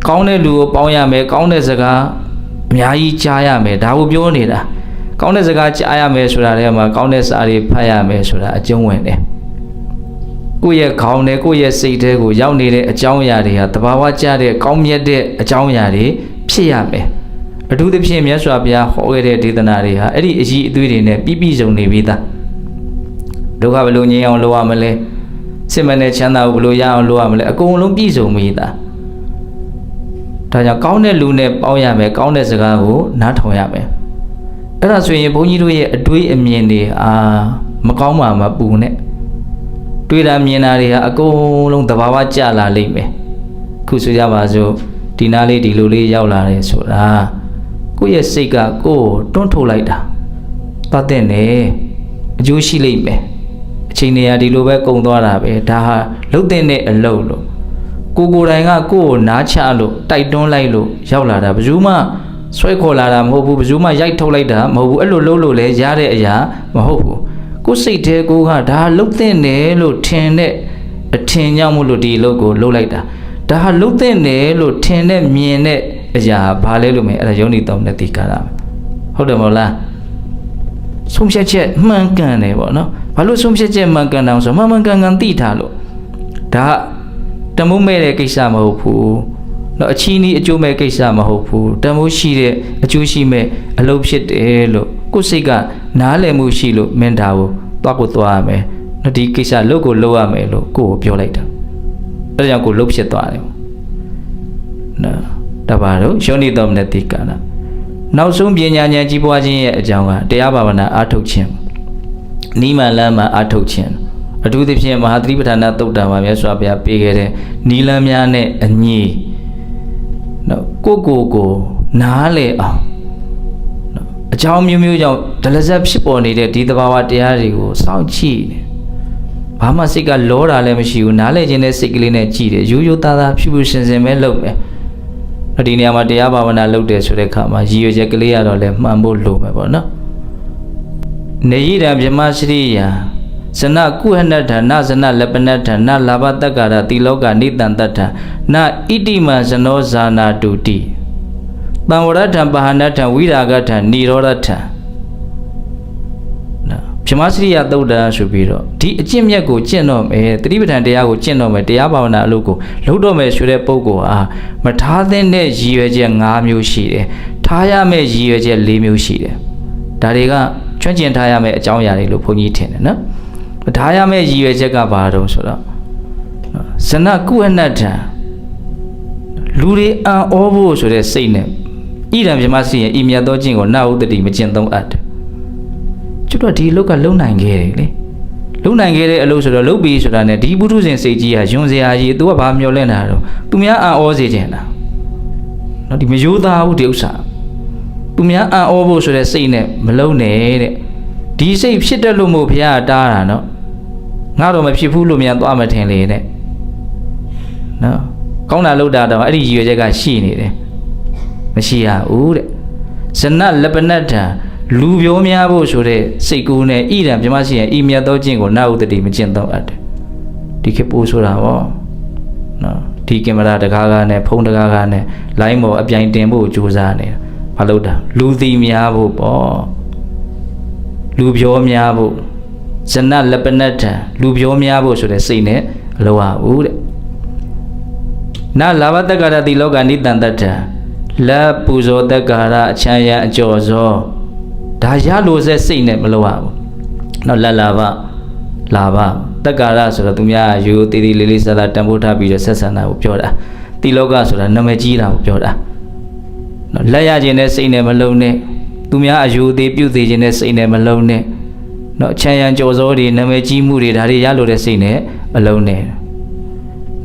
ကောင်းတဲ့လူကိုပေါင်းရမယ်ကောင်းတဲ့စကားအများကြီးကြားရမယ်ဒါကိုပြောနေတာကောင်းတဲ့စကားကြားရမယ်ဆိုတာလည်းမှာကောင်းတဲ့စာတွေဖတ်ရမယ်ဆိုတာအကျုံးဝင်တယ်ကိုယ့်ရဲ့ခေါင်းနဲ့ကိုယ့်ရဲ့စိတ်ထဲကိုရောက်နေတဲ့အကြောင်းအရာတွေဟာတဘာဝကျတဲ့ကောင်းမြတ်တဲ့အကြောင်းအရာတွေဖြစ်ရမယ်အထူးသဖြင့်မြတ်စွာဘုရားဟောခဲ့တဲ့ဒေသနာတွေဟာအဲ့ဒီအကြီးအသေးတွေနဲ့ပြည့်ပြည့်စုံနေပြီးသားဒုက္ခဘယ်လိုငြိမ်းအောင်လုပ်ရမလဲစစ်မှန်တဲ့ချမ်းသာကိုဘယ်လိုရအောင်လုပ်ရမလဲအကုန်လုံးပြည့်စုံပြီးသားဒါကြောင့်ကောင်းတဲ့လူနဲ့ပေါင်းရမယ်ကောင်းတဲ့စကားကိုနားထောင်ရမယ်အဲ့ဒါဆိုရင်ဘုန်းကြီးတို့ရဲ့အတွေးအမြင်တွေမကောင်းမှမပူနဲ့တွေးတာမြင်တာတွေဟာအကုန်လုံးသဘာဝကျလာလိမ့်မယ်ခုဆိုကြပါစို့ဒီနားလေးဒီလိုလေးရောက်လာတယ်ဆိုတာကိုယ့်ရဲ့စိတ်ကကိုယ်တွန်းထုတ်လိုက်တာပတ်တဲ့နေအကျိုးရှိလိမ့်မယ်အချိန်နေရာဒီလိုပဲကုန်သွားတာပဲဒါဟာလှုပ်တဲ့အလုပ်လို့ကိုယ်တိုင်ကကိုယ်ကိုနားချလို့တိုက်တွန်းလိုက်လို့ရောက်လာတာဘယ်သူမှဆွဲခေါ်လာတာမဟုတ်ဘူးဘယ်သူမှရိုက်ထုတ်လိုက်တာမဟုတ်ဘူးအဲ့လိုလှုပ်လို့လဲရတဲ့အရာမဟုတ်ဘူးကိုယ်စိတ်ထဲကိုကဒါလှုပ်တဲ့နေလို့ထင်တဲ့အထင်ကြောင့်မို့လို့ဒီလုပ်ကိုလှုပ်လိုက်တာဒါဟာလှုပ်တဲ့နေလို့ထင်တဲ့မြင်တဲ့အရာဘာလဲလို့မယ်အဲ့ဒါယောနိတောင်းတဲ့တိကာရဟုတ်တယ်မဟုတ်လားဆုံးဖြတ်ချက်မှန်ကန်တယ်ပေါ့နော်ဘာလို့ဆုံးဖြတ်ချက်မှန်ကန်တယ်ဆိုမှန်ကန်သိထားလို့ဒါတမိုးမဲ့တဲ့ကိစ္စမဟုတ်ဘူးနော်အချီးနီးအကျိုးမဲ့ကိစ္စမဟုတ်ဘူးတမိုးရှိတဲ့အကျိုးရှိမဲ့အလုပ်ဖြစ်တယ်လို့ကိုယ်စိတ်ကနားလည်မှုရှိလို့မင်းဒါကိုသွားရမယ်နော်ဒီကိစ္စလုပ်ကိုလုပ်ရမယ်လို့ကိုယ်ကိုပြောလိုက်တာအဲဒါကြောင့်ကိုယ်လုပ်ဖြစ်သွားတယ်နော်တပါတော့ယောနိသောမနတိကာရနောက်ဆုံးပညာဉာဏ်ကြီးပွားခြင်းရဲ့အကြောင်းကတရားဘာဝနာအားထုတ်ခြင်းနိမလမ်းမှာအားထုတ်ခြင်းအထူးသဖြင့်မဟာသတိပဋ္ဌာန်သုတ်တံမှာမြတ်စွာဘုရားပေးခဲ့တဲ့နိလမ်းများနဲ့အညီနော်ကိုနားလေအောင်နော်အကြောင်းမျိုးကြောင့်ဒလဇက်ဖြစ်ပေါ်နေတဲ့ဒီသဘာဝတရားတွေကိုစောင့်ကြည့်နေဘာမှစိတ်ကလောတာလည်းမရှိဘူးနားလေခြင်းနဲ့စိတ်ကလေးနဲ့ကြည့်တယ်ရိုးရိုးသားသားဖြူဖြူစင်စင်ပဲလုပ်မယ်ဒီနေရာမှာတရားဘာဝနာလုပ်တယ်ဆိုတဲ့အခါမှာရည်ရွယ်ချက်ကလေးရတော့လည်းမှန်ဖို့လိုမယ်ပေါ့နော်နေရတာဗြဟ္မစရိယဇနကုဟနထနဇနလပနထနလာဘတက္ကာရတိလောကနိတံတထနဣတိမဇနောဇာနာတုတိတံဝရထံပဟနထံဝိရာဂထံនិရောဓထံဗြဟ္မစရိယသုတ်တံဆိုပြီးတော့ဒီအကျင့်မြတ်ကိုကျင့်တော့မယ်တတိပဋ္ဌာန်တရားကိုကျင့်တော့မယ်တရားဘာဝနာအလုပ်ကိုလုပ်တော့မယ်ဆိုတဲ့ပုဂ္ဂိုလ်ဟာမထားသင့်တဲ့ရည်ရွယ်ချက်5မျိုးရှိတယ်ထားရမယ့်ရည်ရွယ်ချက်4မျိုးရှိတယ်ဒါတွေကကျွမ်းကျင်ထားရမယ့်အကြောင်းအရာတွေလို့ဘုန်းကြီးထင်တယ်နော်ထားရမယ့်ရည်ရွယ်ချက်ကဘာတုံးဆိုတော့ဇနကုဟနထံလူတွေအံ့ဩဖို့ဆိုတဲ့စိတ်နဲ့ဣဒံဗြဟ္မစရိယဤမြတ်သောကျင့်ကိုနဥဒတိမကျင့်သုံးအပ်တယ်ကျွတ်တော့ဒီအလုပ်ကလုံနိုင်ခဲ့တယ်လေလုံနိုင်ခဲ့တဲ့အလုပ်ဆိုတော့လုပ်ပြီးဆိုတာနဲ့ဒီပုထုဇဉ်စိတ်ကြီးဟာယွန်စရာကြီးသူကဘာမျောလင့်တာတော့သူများအံ့ဩစေခြင်းလားနော်ဒီမယိုးသားဘူးဒီဥစ္စာသူများအံ့ဩဖို့ဆိုတဲ့စိတ်နဲ့မလုံနဲ့တဲ့ဒီစိတ်ဖြစ်တယ်လို့မို့ဘုရားတားတာနော် ငါတော့မဖြစ်ဘူးလို့မြန်သွားမထင်လေတဲ့နော်ကောင်းတာလုပ်တာတော့အဲ့ဒီရည်ရွယ်ချက်ကရှိနေတယ်မရှိရဘူးတဲ့ဇနလက်ပနတ်ထံလူပြောများဖို့ဆိုတဲ့စိတ်ကူးနဲ့ဣဒံပြမရှိရင်ဤမြတ်သောကျင့်ကိုနာဥတ္တိမကျင့်တော့အပ်တယ်ဒီခေတ်ပိုးဆိုတာဗောနော်ဒီကင်မရာတကားကားနဲ့ဖုန်းတကားကားနဲ့လိုင်းပေါ်အပြိုင်တင်ဖို့ကြိုးစားနေတာဘာလို့တာလူသိများဖို့ပေါ့လူပြောများဖို့ဇနလက်ပနတ်ထံလူပြောများဖို့ဆိုတဲ့စိတ်နဲ့အလောရဘူးတဲ့နာလာဘတက္ကရာတိလောကနိတန်တ္ထံလက်ပူဇော်တက္ကရာအချမ်းရအကျော်ဇောဒါရလို့စက်စိတ်နဲ့မလောရဘူးနောက်လက်လာဘတက္ကရာဆိုတော့သူများရိုးသေးသေးလေးလေးစားစားတန်ဖိုးထားပြီးတော့ဆက်ဆံတာကိုပြောတာတိလောကဆိုတာနာမည်ကြီးတာကိုပြောတာနော်လက်ရခြင်းနဲ့စိတ်နဲ့မလုံးနဲ့သူများအယူသေးပြုသေးခြင်းနဲ့စိတ်နဲ့မလုံးနဲ့နော်ချမ်းရံကြော်စောတွေနာမည်ကြီးမှုတွေဒါတွေရလို့တဲ့စိတ်နဲ့မလုံးနဲ့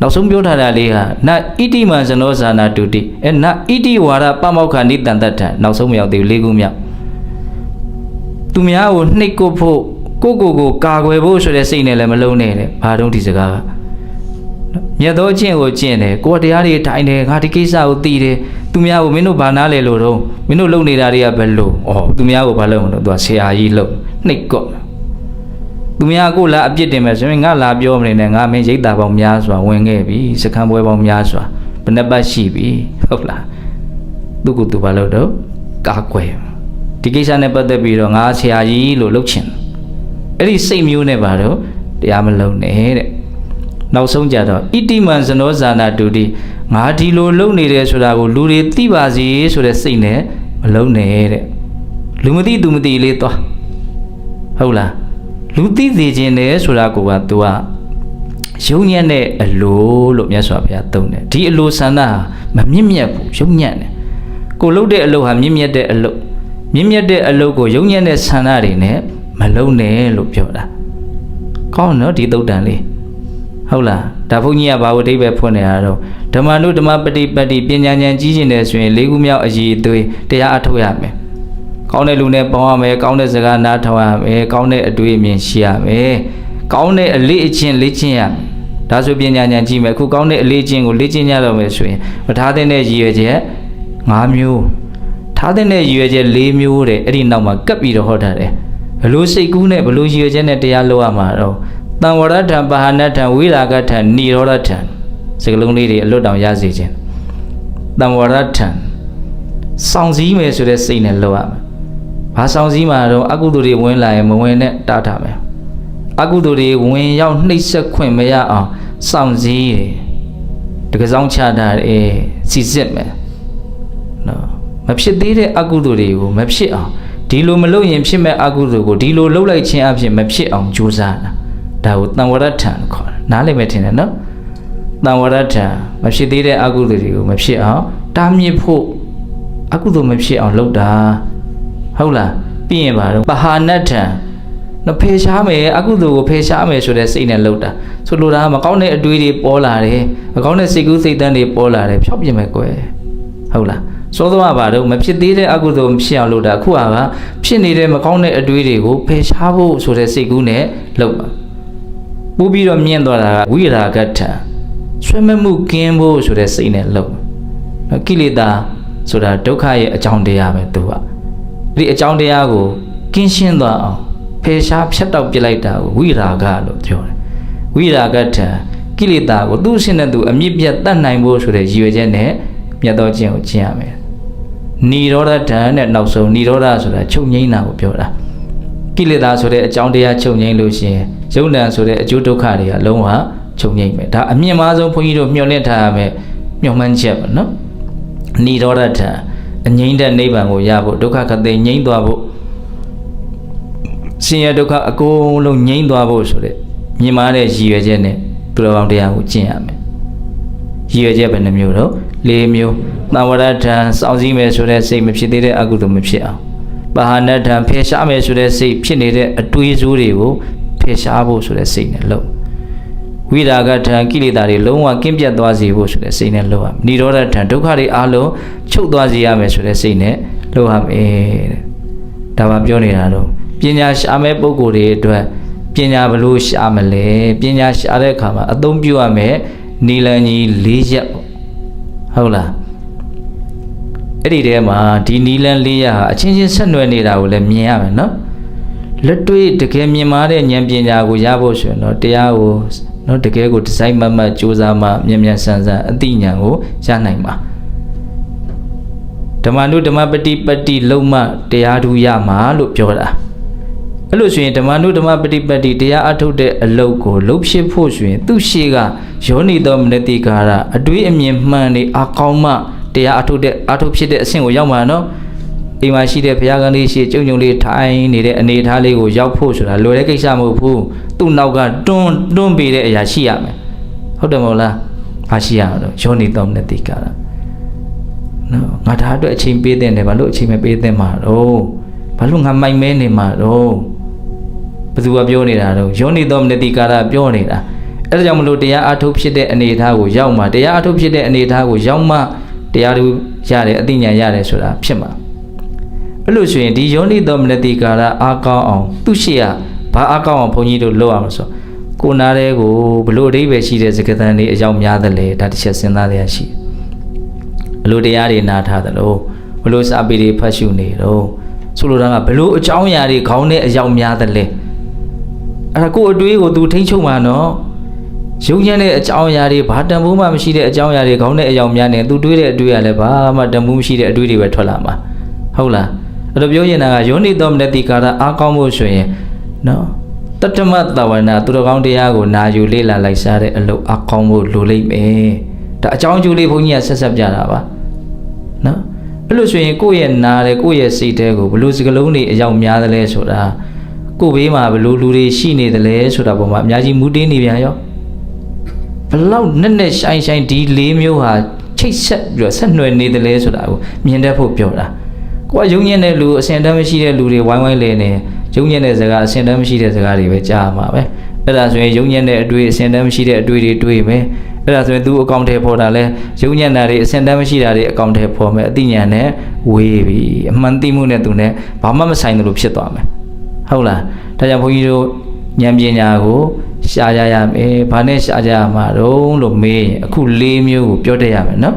နောက်ဆုံးပြောထားတာလေးဟာနဣတိမံဇနောဇာနာတုတိနဣတိဝါရပမောက္ခဏိတန်တ္ထနောက်ဆုံးမရောက်သေးဘူး၄ခုမြောက်သူများကိုနှိပ်ကွပ်ဖို့ကိုကာကွယ်ဖို့ဆိုတဲ့စိတ်နဲ့လည်းမလုံးနဲ့တဲ့ဘာတုံးဒီစကားကမြတ်သောကျင့်ကိုကျင့်တယ်ကိုယ်တရားတွေထိုင်တယ်ငါဒီကိစ္စကိုသိတယ်သူများကိုမင်းတို့ဘာနာလဲလို့တော့မင်းတို့လုပ်နေတာတွေကဘယ်လိုသူများကိုဘာလုပ်မလို့သူကဆရာကြီးလုပ်နှိပ်ကွပ်သူများကိုလာအပြစ်တင်မယ်ဆိုရင်ငါလာပြောမနေနဲ့ငါမင်းရိတ်တာပေါင်းများစွာဝင်ခဲ့ပြီစခန်းပွဲပေါင်းများစွာဘယ်နှပတ်ရှိပြီဟုတ်လားသူကသူဘာလုပ်တော့ကာကွယ်ဒီကိစ္စနဲ့ပတ်သက်ပြီးတော့ငါဆရာကြီးလို့လုပ်ချင်အဲ့ဒီစိတ်မျိုးနဲ့ပါတော့တရားမလုံးနဲ့တဲ့နောက်ဆုံးကြတော့ဣတိမံဇနောဇာနာတုတိငါဒီလိုလုပ်နေတယ်ဆိုတာကိုလူတွေသိပါစေဆိုတဲ့စိတ်နဲ့မလုံးနဲ့တဲ့လူမသိသူမသိလေးသွားဟုတ်လားလူသိစေခြင်းနဲ့ဆိုတာကိုက तू ကယုံညံ့တဲ့အလိုလို့မြတ်စွာဘုရားသုံးတယ်ဒီအလိုဆန္ဒမမြင့်မြတ်ဘူးယုံညံ့တယ်ကိုလုပ်တဲ့အလုပ်ဟာမြင့်မြတ်တဲ့အလုပ်ကိုယုံညံ့တဲ့ဆန္ဒတွေနဲ့မလုံးနဲ့လို့ပြောတာကောင်းနော်ဒီသုတ်တန်လေးဟုတ်လားဒါဘုန်းကြီးကဘာဝတိပဲဖွင့်နေတာတော့ဓမ္မနုဓမ္မပฏิပတ်တိပညာဉာဏ်ကြီးခြင်းတဲ့ဆိုရင်၄ခုမြောက်အရေးအသွေးတရားအထုတ်ရမယ်ကောင်းတဲ့လူနဲ့ပေါင်းရမယ်ကောင်းတဲ့စကားနားထောင်ရမယ်ကောင်းတဲ့အတွေ့အမြင်ရှိရမယ်ကောင်းတဲ့အလေးအကျင့်လေ့ကျင့်ရမယ်ဒါဆိုပညာဉာဏ်ကြီးမယ်အခုကောင်းတဲ့အလေးအကျင့်ကိုလေ့ကျင့်ရတော့မယ်ဆိုရင်မထားတဲ့ရည်ရွယ်ချက်၅မျိုးထားတဲ့ရည်ရွယ်ချက်၄မျိုးတဲ့အဲ့ဒီနောက်မှာကပ်ပြီးတော့ဟောထားတယ်ဘလို့စိတ်ကူးနဲ့ဘလို့ရည်ရွယ်ချက်နဲ့တရားလုပ်ရမှာတော့တံဝရထံပါဟနထံဝိရာဂထံနိရောဓထံစကလုံးလေးတွေအလွတ်တောင်ရစေခြင်းတံဝရထံစောင့်စည်းမယ်ဆိုတဲ့စိတ်နဲ့လုပ်ရမယ်ဘာစောင့်စည်းမှာတော့အကုသိုလ်တွေဝင်လာရင်မဝင်နဲ့တားထားမယ်အကုသိုလ်တွေဝင်ရောက်နှိပ်စက်ခွင့်မရအောင်စောင့်စည်းတယ်တကယ်ဆောင်ချတာစီစစ်မယ်နော်မဖြစ်သေးတဲ့အကုသိုလ်တွေကိုမဖြစ်အောင်ဒီလိုမလုပ်ရင်ဖြစ်မဲ့အကုသိုလ်ကိုဒီလိုလုပ်လိုက်ခြင်းအဖြစ်မဖြစ်အောင်ကြိုးစားတာဒါကိုတံဝရထံခေါ်တာနားလည်မယ်ထင်တယ်နော်တံဝရထံမဖြစ်သေးတဲ့အကုသိုလ်တွေကိုမဖြစ်အောင်တားမြစ်ဖို့အကုသိုလ်မဖြစ်အောင်လုပ်တာဟုတ်လားပြီးရင်ပါတော့ပဟာနထံနော်ဖေရှားမယ်အကုသိုလ်ကိုဖေရှားမယ်ဆိုတဲ့စိတ်နဲ့လုပ်တာဆိုလိုတာမကောင်းတဲ့အတွေးတွေပေါ်လာတယ်မကောင်းတဲ့စိတ်ကူးစိတ်တန်းတွေပေါ်လာတယ်ဖြောက်ပြမယ်ကွယ်ဟုတ်လားစောသွားပါတော့မဖြစ်သေးတဲ့အကုသိုလ်မဖြစ်အောင်လုပ်တာအခုကဖြစ်နေတဲ့မကောင်းတဲ့အတွေးတွေကိုဖေရှားဖို့ဆိုတဲ့စိတ်ကူးနဲ့လုပ်ပါပို့ပြီးတော့မြင့်သွားတာကဝိရာဂထံဆွဲမဲ့မှုကင်းဖို့ဆိုတဲ့စိတ်နဲ့လုပ်နော်ကိလေသာဆိုတာဒုက္ခရဲ့အကြောင်းတရားပဲသူကဒီအကြောင်းတရားကိုကင်းရှင်းသွားအောင်ဖေရှားဖြတ်တောက်ပြလိုက်တာကိုဝိရာဂလို့ပြောတယ်ဝိရာဂထံကိလေသာကိုသူ့ရှင်းတဲ့သူအမြင့်ပြတ်တတ်နိုင်ဖို့ဆိုတဲ့ရည်ရွယ်ချက်နဲ့မြတ်သောကျင့်ကိုကျင့်ရမယ်နိရောဓထံနဲ့နောက်ဆုံးနိရောဓဆိုတာချုပ်ငြိမ်းတာကိုပြောတာကိလေသာဆိုတဲ့အကြောင်းတရားချုပ်ငြိမ်းလို့ရှိရင်ယုံနံဆိုတဲ့အကျိုးဒုက္ခတွေကလုံးဝချုပ်ငြိမ်းမယ်ဒါအမြင့်မားဆုံးဘုန်းကြီးတို့မျှော်လင့်ထားရမယ်မျှော်မှန်းချက်ပါနော်နိရောဓထံအငြိမ်းတဲ့နိဗ္ဗာန်ကိုရဖို့ဒုက္ခခသိငြိမ်းသွားဖို့ဆင်းရဲဒုက္ခအကုန်လုံးငြိမ်းသွားဖို့ဆိုတဲ့မြင့်မားတဲ့ရည်ရွယ်ချက်နဲ့သူတော်ကောင်းတရားကိုကျင့်ရမယ်ရည်ရွယ်ချက်ပဲနှမျိုးတော့၄မျိုးသံဝရထံစောင့်စည်းမယ်ဆိုတဲ့စိတ်မဖြစ်သေးတဲ့အကုသိုလ်မဖြစ်အောင်ပါဟနထံဖယ်ရှားမယ်ဆိုတဲ့စိတ်ဖြစ်နေတဲ့အတွေးဆိုးတွေကိုဖယ်ရှားဖို့ဆိုတဲ့စိတ်နဲ့လုပ်ဝိရာဂထံကိလေသာတွေလုံးဝကင်းပြတ်သွားစေဖို့ဆိုတဲ့စိတ်နဲ့လုပ်ရမယ်နိရောဓထံဒုက္ခတွေအလုံးချုပ်သွားစေရမယ်ဆိုတဲ့စိတ်နဲ့လုပ်ရမယ်တဲ့ဒါမှပြောနေတာတော့ပညာရှာမဲ့ပုဂ္ဂိုလ်တွေအတွက်ပ ပညာဘလို့ရှာမလဲပညာရှာတဲ့အခါမှာအသုံးပြုရမယ်နီလန်ကြီး၄ချက်ပေါ့ဟုတ်လားအဲ့ဒီထဲမှာဒီနီလန်၄ရက်ဟာအချင်းချင်းဆက်နွယ်နေတာကိုလည်းမြင်ရမယ်နော်လက်တွေ့တကယ်မြင်မာတဲ့ဉာဏ်ပညာကိုရဖို့ဆိုရင်တော့တရားကိုနော်တကယ်ကိုဒီဇိုင်းမတ်စူးစမ်းမှမြန်မြန်ဆန်ဆန်အသိဉာဏ်ကိုရနိုင်မှာဓမ္မနုဓမ္မပฏิပတ်တိလုံးမှတရားထူရမှာလို့ပြောတာအဲ့လိုဆိုရင်ဓမ္မနုဓမ္မပฏิပတ်တိတရားအထုတ်တဲ့အလုပ်ကိုလုပ်ဖြစ်ဖို့ဆိုရင်သူ့ရှိကယောနိသောမနတိကာရအတွေးအမြင်မှန်နေအကောင်းမှတရားအထုတ်ဖြစ်တဲ့အဆင့်ကိုရောက်မှာနော်အိမ်မှာရှိတဲ့ဘုရားကလေးရှိကျုံလေးထိုင်နေတဲ့အနေအထားလေးကိုရောက်ဖို့ဆိုတာလွယ်တဲ့ကိစ္စမဟုတ်ဘူးသူ့နောက်ကတွန်းပေးတဲ့အရာရှိရမယ်ဟုတ်တယ်မဟုတ်လားအားရှိရတော့ယောနိသောမနတိကာရနော်ငါဒါအတွက်အချိန်ပေးတဲ့တယ်ဘာလို့အချိန်မပေးသင့်မှာတော့ဘာလို့ငါမိုက်မဲနေမှာတော့ဘယ်သူကပြောနေတာတော့ယောနိသောမနတိကာရပြောနေတာအဲ့ဒါကြောင့်မလို့တရားအထုတ်ဖြစ်တဲ့အနေအထားကိုရောက်မှာတရားအထုတ်ဖြစ်တဲ့အနေအထားကိုရောက်မှတရားသူရတယ်အသိဉာဏ်ရတယ်ဆိုတာဖြစ်မှာအဲ့လိုဆိုရင်ဒီယောနိသောမနတိကာရအားကောင်းအောင်သူရှိရဘာအားကောင်းအောင်ဘုန်းကြီးတို့လုပ်ရမှာဆိုကိုနာတဲ့ကိုဘလို့အဓိပ္ပာယ်ရှိတဲ့စကားသံတွေအကြောင်းများတယ်လေဒါတစ်ချက်စဉ်းစားရရှိဘလို့တရားတွေနားထားတယ်လို့ဘလို့စာပေတွေဖတ်ရှုနေတော့ဆိုလိုတာကဘလို့အကြောင်းအရာတွေခေါင်းနဲ့အကြောင်းများတယ်လေအဲ့ဒါကိုအတွေးကိုသူထိန်းချုပ်မှာနော်ရုံညံ့တဲ့အကြောင်းအရာတွေဘာတန်ဖိုးမှမရှိတဲ့အကြောင်းအရာတွေခေါင်းနဲ့အကြောင်းများနေသူတွေးတဲ့အတွေးရလဲဘာမှတန်ဖိုးမရှိတဲ့အတွေးတွေပဲထွက်လာမှာဟုတ်လားအဲ့တော့ပြောရင်ကယောနိသောမနတိကာရအားကောင်းဖို့ဆိုရင်နော်တတ္တမတဝနာသူတော်ကောင်းတရားကိုနာယူလေ့လာလိုက်စားတဲ့အလုပ်အားကောင်းဖို့လိုလိမ့်မယ်ဒါအကြောင်းအကျိုးလေးဘုန်းကြီးကဆက်ပြတာပါနော်အဲ့လိုဆိုရင်ကိုယ့်ရဲ့နားတယ်ကိုယ့်ရဲ့စိတ်ထဲကိုဘလို့စကလုံးတွေအရောက်များတယ်လဲဆိုတာကိုယ်ဘေးမှာဘလို့လူတွေရှိနေတယ်လဲဆိုတာပုံမှာအများကြီးမူတင်းနေပြန်ရောဘလောက်နဲ့ဆိုင်ဒီ၄မျိုးဟာချိတ်ဆက်ပြီးတော့ဆက်နွယ်နေတယ်လဲဆိုတာကိုမြင်တတ်ဖို့ပြောတာကိုကယုံညံ့တဲ့လူအစင်တမ်းမရှိတဲ့လူတွေဝိုင်းဝိုင်းလဲနေယုံညံ့တဲ့စကားအစင်တမ်းမရှိတဲ့စကားတွေပဲကြားမှာပဲအဲ့ဒါဆိုရင်ယုံညံ့တဲ့အတွေ့အစင်တမ်းမရှိတဲ့အတွေ့တွေတွေ့မယ်အဲ့ဒါဆိုရင်သူအကောင့်ထဲပေါ်တာလဲယုံညံ့တာတွေအစင်တမ်းမရှိတာတွေအကောင့်ထဲပေါ်မယ်အသိဉာဏ်နဲ့ဝေးပြီအမှန်သိမှုနဲ့သူနဲ့ဘာမှမဆိုင်သလိုဖြစ်သွားမယ်ဟုတ်လားဒါကြောင့်ဘုန်းကြီးတို့ဉာဏ်ပညာကိုရှားကြရမယ်ဘာနဲ့ရှားကြရမှာတော့လို့မေးရင်အခု၄မျိုးကိုပြောတတ်ရမယ်နော်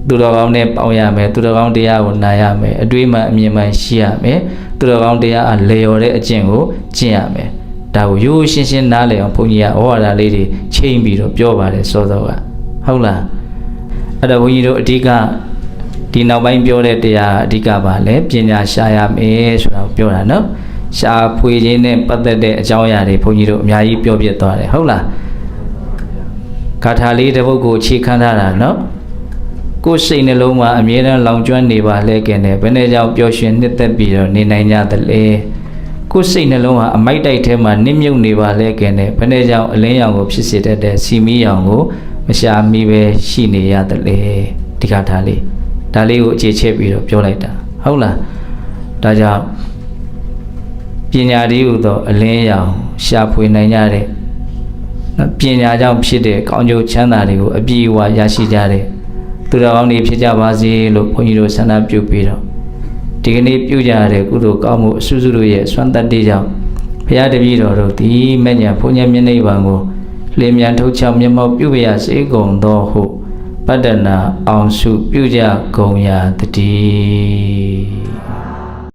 သူတော်ကောင်းနဲ့ပေါင်းရမယ်သူတော်ကောင်းတရားကိုနာရမယ်အတွေးမှအမြင်မှရှိရမယ်သူတော်ကောင်းတရားအလျော်တဲ့အကျင့်ကိုကျင့်ရမယ်ဒါကိုရိုးရှင်းရှင်းနားလည်အောင်ဘုန်းကြီးကဩဝါဒလေးတွေချိန်ပြီးတော့ပြောပါတယ်စောစောကဟုတ်လားအဲ့တော့ဘုန်းကြီးတို့အဓိကဒီနောက်ပိုင်းပြောတဲ့တရားအဓိကပါလဲပညာရှာရမယ်ဆိုတာကိုပြောတာနော်ရှာဖွေခြင်းနဲ့ပတ်သက်တဲ့အကြောင်းအရာတွေဘုန်းကြီးတို့အများကြီးပြောပြသွားတယ်ဟုတ်လားဂါထာလေးတစ်ပုဒ်ကိုအခြေခံထားတာနော်ကိုယ်စိတ်နှလုံးမှာအမြဲတမ်းလောင်ကျွမ်းနေပါလဲကဲနဲ့ဘယ်နဲ့ကြောင့်ပျော်ရွှင်နှစ်သက်ပြီးတော့နေနိုင်ကြသလဲကိုယ်စိတ်နှလုံးဟာအမိုက်တိုက်ထဲမှာနစ်မြုပ်နေပါလဲကဲနဲ့ဘယ်နဲ့ကြောင့်အလင်းရောင်ကိုဖြစ်စေတတ်တဲ့စီမီရောင်ကိုမရှာမီပဲရှိနေရသလဲဒီကထာလေးဒါလေးကိုအခြေချက်ပြီးတော့ပြောလိုက်တာဟုတ်လားဒါကြောင့်ပညာတည်းဟူသောအလင်းရောင်ရှာဖွေနိုင်ကြတဲ့ပညာကြောင့်ဖြစ်တဲ့ကောင်းကျိုးချမ်းသာတွေကိုအပြည့်အဝရရှိကြတဲ့သူတော်ကောင်းတွေဖြစ်ကြပါစေလို့ဘုန်းကြီးတို့ဆန္ဒပြုပြီးတော့ဒီကနေ့ပြုကြရတဲ့ကုသိုလ်ကောင်းမှုအစွတ်စွတ်တို့ရဲ့စွမ်းတတ္တိကြောင့်ဘုရားတပည့်တော်တို့ဒီမဲ့ညာဘုန်းကြီးမျက်နှိပ်ပံကိုလင်းမြန်ထုတ်ချောင်းမျက်မှောက်ပြုပြရစေကုန်သောဟုပတ္တနာအောင်စုပြုကြကုန်ရာတည်း